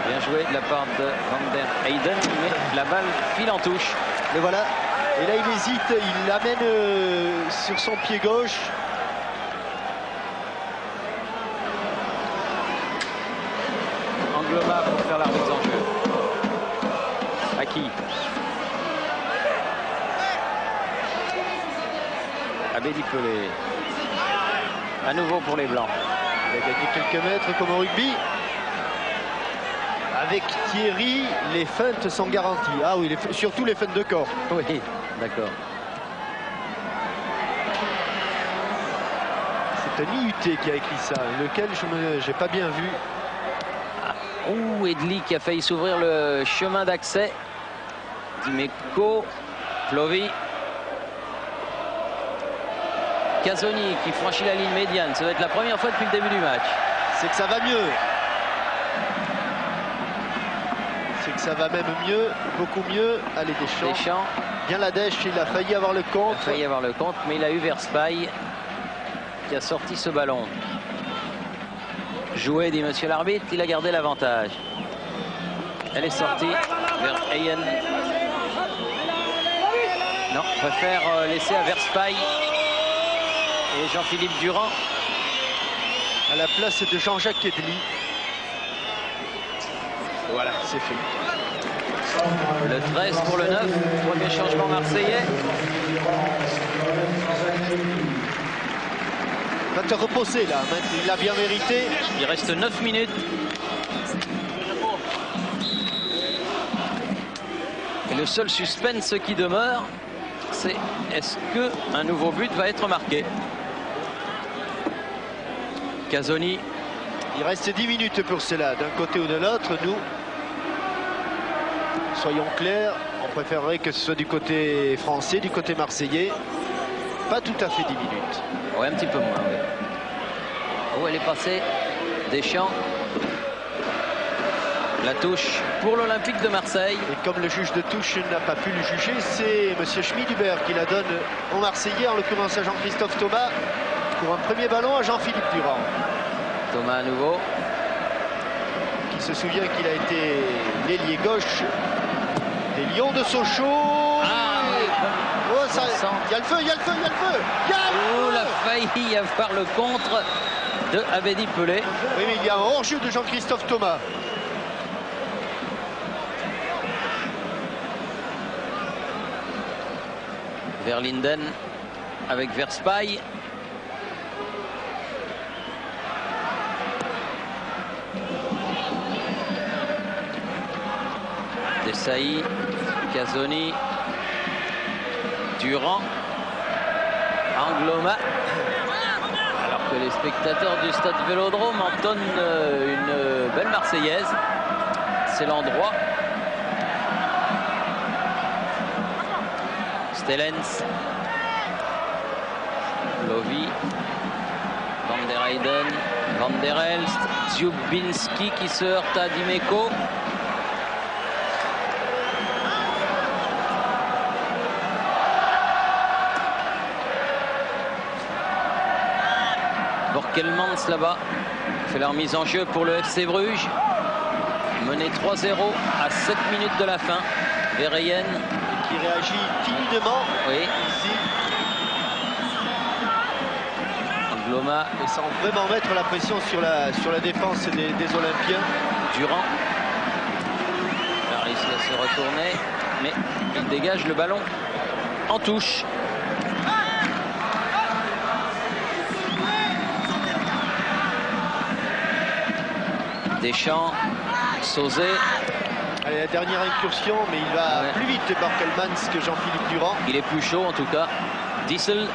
Bien joué de la part de Van der Heyden, mais la balle file en touche. Mais voilà, et là il hésite, il l'amène sur son pied gauche. Angloma pour faire la remise en jeu. À qui? Abedi Pelé. À nouveau pour les Blancs. Il a gagné quelques mètres comme au rugby. Avec Thierry, les feintes sont garanties. Ah oui, surtout les feintes de corps. Oui, d'accord. C'est un IUT qui a écrit ça, lequel je n'ai pas bien vu. Ouh, Edli qui a failli s'ouvrir le chemin d'accès. Dimeco, Plovi. Casoni qui franchit la ligne médiane. Ça va être la première fois depuis le début du match. C'est que ça va mieux. C'est que ça va même mieux, beaucoup mieux. Allez, Deschamps. Bien la dèche, il a failli avoir le compte. Il a failli avoir le compte, mais il a eu Verspaille qui a sorti ce ballon. Joué, dit monsieur l'arbitre, il a gardé l'avantage. Elle est sortie vers Eyen. Non, préfère laisser à Verspaille et Jean-Philippe Durand. À la place de Jean-Jacques Edli. Voilà, c'est fait. Le 13 pour le 9, premier changement marseillais. Va te reposer là, il l'a bien mérité. Il reste 9 minutes. Et le seul suspense qui demeure, c'est est-ce qu'un nouveau but va être marqué? Casoni. Il reste 10 minutes pour cela, d'un côté ou de l'autre. Nous, soyons clairs, on préférerait que ce soit du côté français, du côté marseillais. Pas tout à fait 10 minutes. Oui, un petit peu moins. Oui. Où elle est passée? Deschamps. La touche pour l'Olympique de Marseille. Et comme le juge de touche n'a pas pu le juger, c'est M. Schmidhuber qui la donne aux Marseillais, en l'occurrence à Jean-Christophe Thomas, pour un premier ballon à Jean-Philippe Durand. Thomas à nouveau. Qui se souvient qu'il a été l'ailier gauche des Lions de Sochaux. Ah oui, oh, ça, il y a le feu, il y a le feu, il y a le feu. Oh, la failli y avoir le contre de Abedi Pelé. Oui, mais il y a un hors-jeu de Jean-Christophe Thomas. Verlinden avec Verspaille. Desailly, Casoni, Durand, Angloma. Alors que les spectateurs du stade Vélodrome entonnent une belle Marseillaise. C'est l'endroit. Stellens, Lovi, Van der Heyden, Van der Elst, Dziubinski qui se heurte à Dimeco. Borkelmans là-bas fait la remise en jeu pour le FC Bruges. Mené 3-0 à 7 minutes de la fin. Verheyen qui réagit timidement. Oui. Ici. Thomas. Et sans vraiment mettre la pression sur la défense des Olympiens. Durand. Il a réussi à se retourner, mais il dégage le ballon en touche. Deschamps, Sauzet. Allez, la dernière incursion, mais il va plus vite Borkelmans que Jean-Philippe Durand. Il est plus chaud en tout cas. Dissel.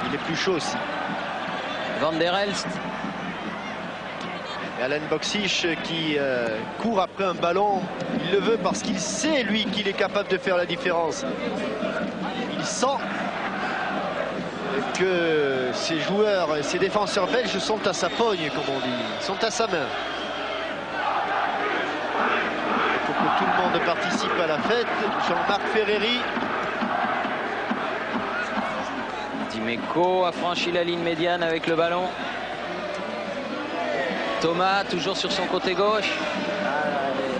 Il est plus chaud aussi. Van der Elst. Et Alen Boksic qui court après un ballon. Il le veut parce qu'il sait, lui, qu'il est capable de faire la différence. Il sent que ses joueurs, ses défenseurs belges sont à sa pogne, comme on dit. Ils sont à sa main. Pour que tout le monde participe à la fête, Jean-Marc Ferreri. Dimeco a franchi la ligne médiane avec le ballon. Thomas toujours sur son côté gauche.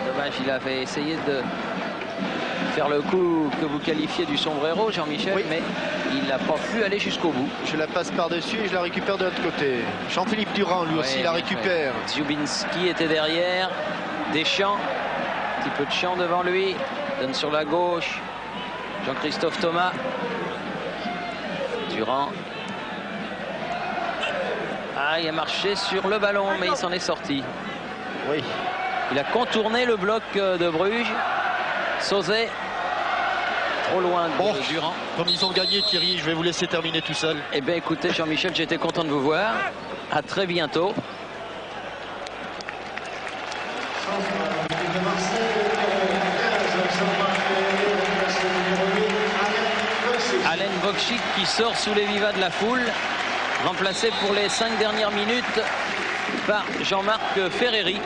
Dommage, il avait essayé de faire le coup que vous qualifiez du sombrero, Jean-Michel, oui. Mais il n'a pas pu aller jusqu'au bout. Je la passe par-dessus et je la récupère de l'autre côté. Jean-Philippe Durand, lui aussi, la récupère. Dziubinski était derrière. Deschamps, un petit peu de champ devant lui. Donne sur la gauche. Jean-Christophe Thomas. Durand. Ah, il a marché sur le ballon, mais il s'en est sorti. Oui. Il a contourné le bloc de Bruges. Sauzet. Trop loin de Durand. Comme ils ont gagné, Thierry, je vais vous laisser terminer tout seul. Eh bien, écoutez, Jean-Michel, j'étais content de vous voir. À très bientôt. Alen Boksic qui sort sous les vivas de la foule, remplacé pour les 5 dernières minutes par Jean-Marc Ferreri.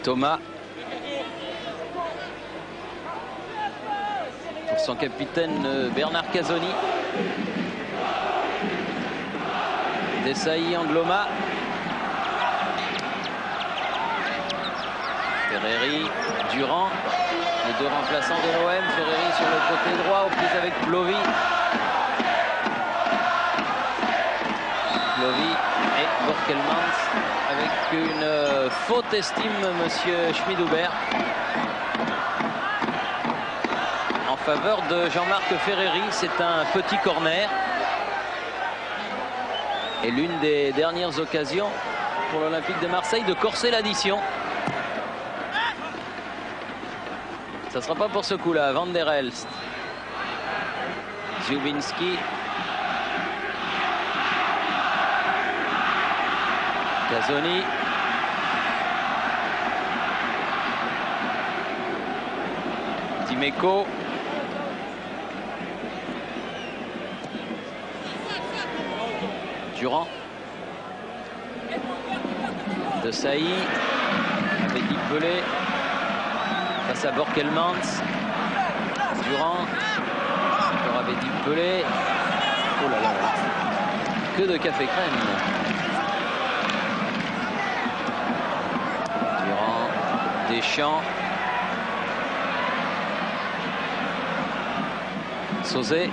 Thomas. Pour son capitaine Bernard Casoni. Desailly, Angloma. Ferreri, Durand. Les deux remplaçants de l'OM. Ferreri sur le côté droit, aux prises avec Plovy. Plovy et Borkelmans avec une faute estime, monsieur Schmidhuber, en faveur de Jean-Marc Ferreri. C'est un petit corner et l'une des dernières occasions pour l'Olympique de Marseille de corser l'addition. Ça ne sera pas pour ce coup-là. Van der Elst, Dziubinski, Casoni, Dimeco, Durand, Desailly, Abedi Pelé face à Borkelmans, Durand, encore Abedi Pelé. Oh là là, que de café crème. Deschamps, Sauzet.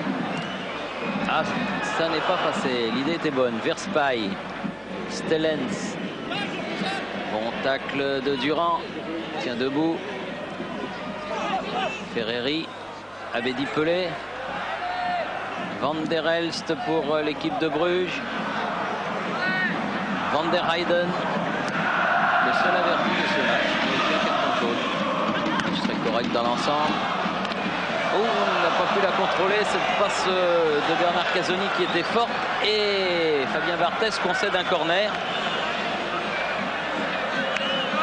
Ah, ça n'est pas passé. L'idée était bonne. Verspaille, Stellens. Bon tacle de Durand. Tient debout. Ferreri, Abedi Pelé. Van der Elst pour l'équipe de Bruges. Van der Heyden. Le seul averti de ce match. Match très correct dans l'ensemble. Oh, on n'a pas pu la contrôler, cette passe de Bernard Casoni qui était forte, et Fabien Barthez concède un corner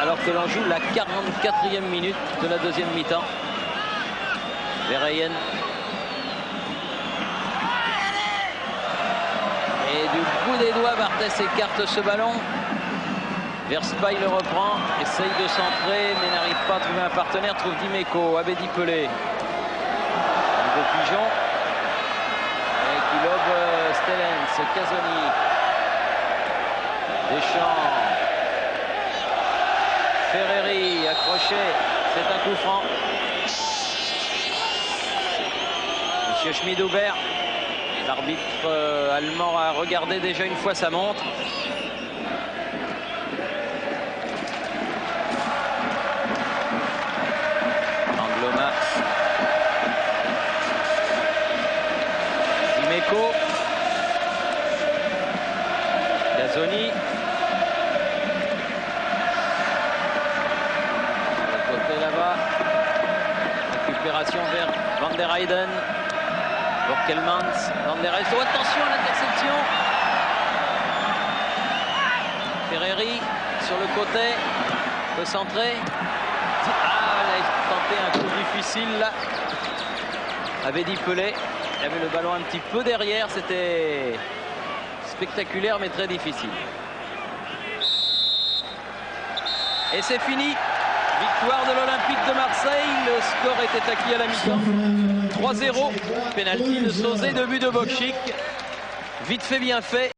alors que l'on joue la 44e minute de la deuxième mi-temps. Verheyen. Et du bout des doigts, Barthez écarte ce ballon. Verspaille le reprend, essaye de centrer, mais n'arrive pas à trouver un partenaire, trouve Dimeco, Abedi Pelé. Un beau pigeon. Et qui lobe Stellens, Casoni. Deschamps. Ferreri accroché, c'est un coup franc. Monsieur Schmid-Huber, l'arbitre allemand a regardé déjà une fois sa montre. Angloma. Zimeco. Gazzoni. Là-bas, récupération vers Van der Heyden, Borkelmans, Van der Heyden, oh, attention à l'interception. Ferreri sur le côté, peut centrer. Ah, il a tenté un coup difficile là. Avait dit Pelé, il avait le ballon un petit peu derrière, c'était spectaculaire mais très difficile. Et c'est fini. Victoire de l'Olympique de Marseille, le score était acquis à la mi-temps. 3-0, pénalty de Sauzet, 2 buts de Bokchik. Vite fait, bien fait.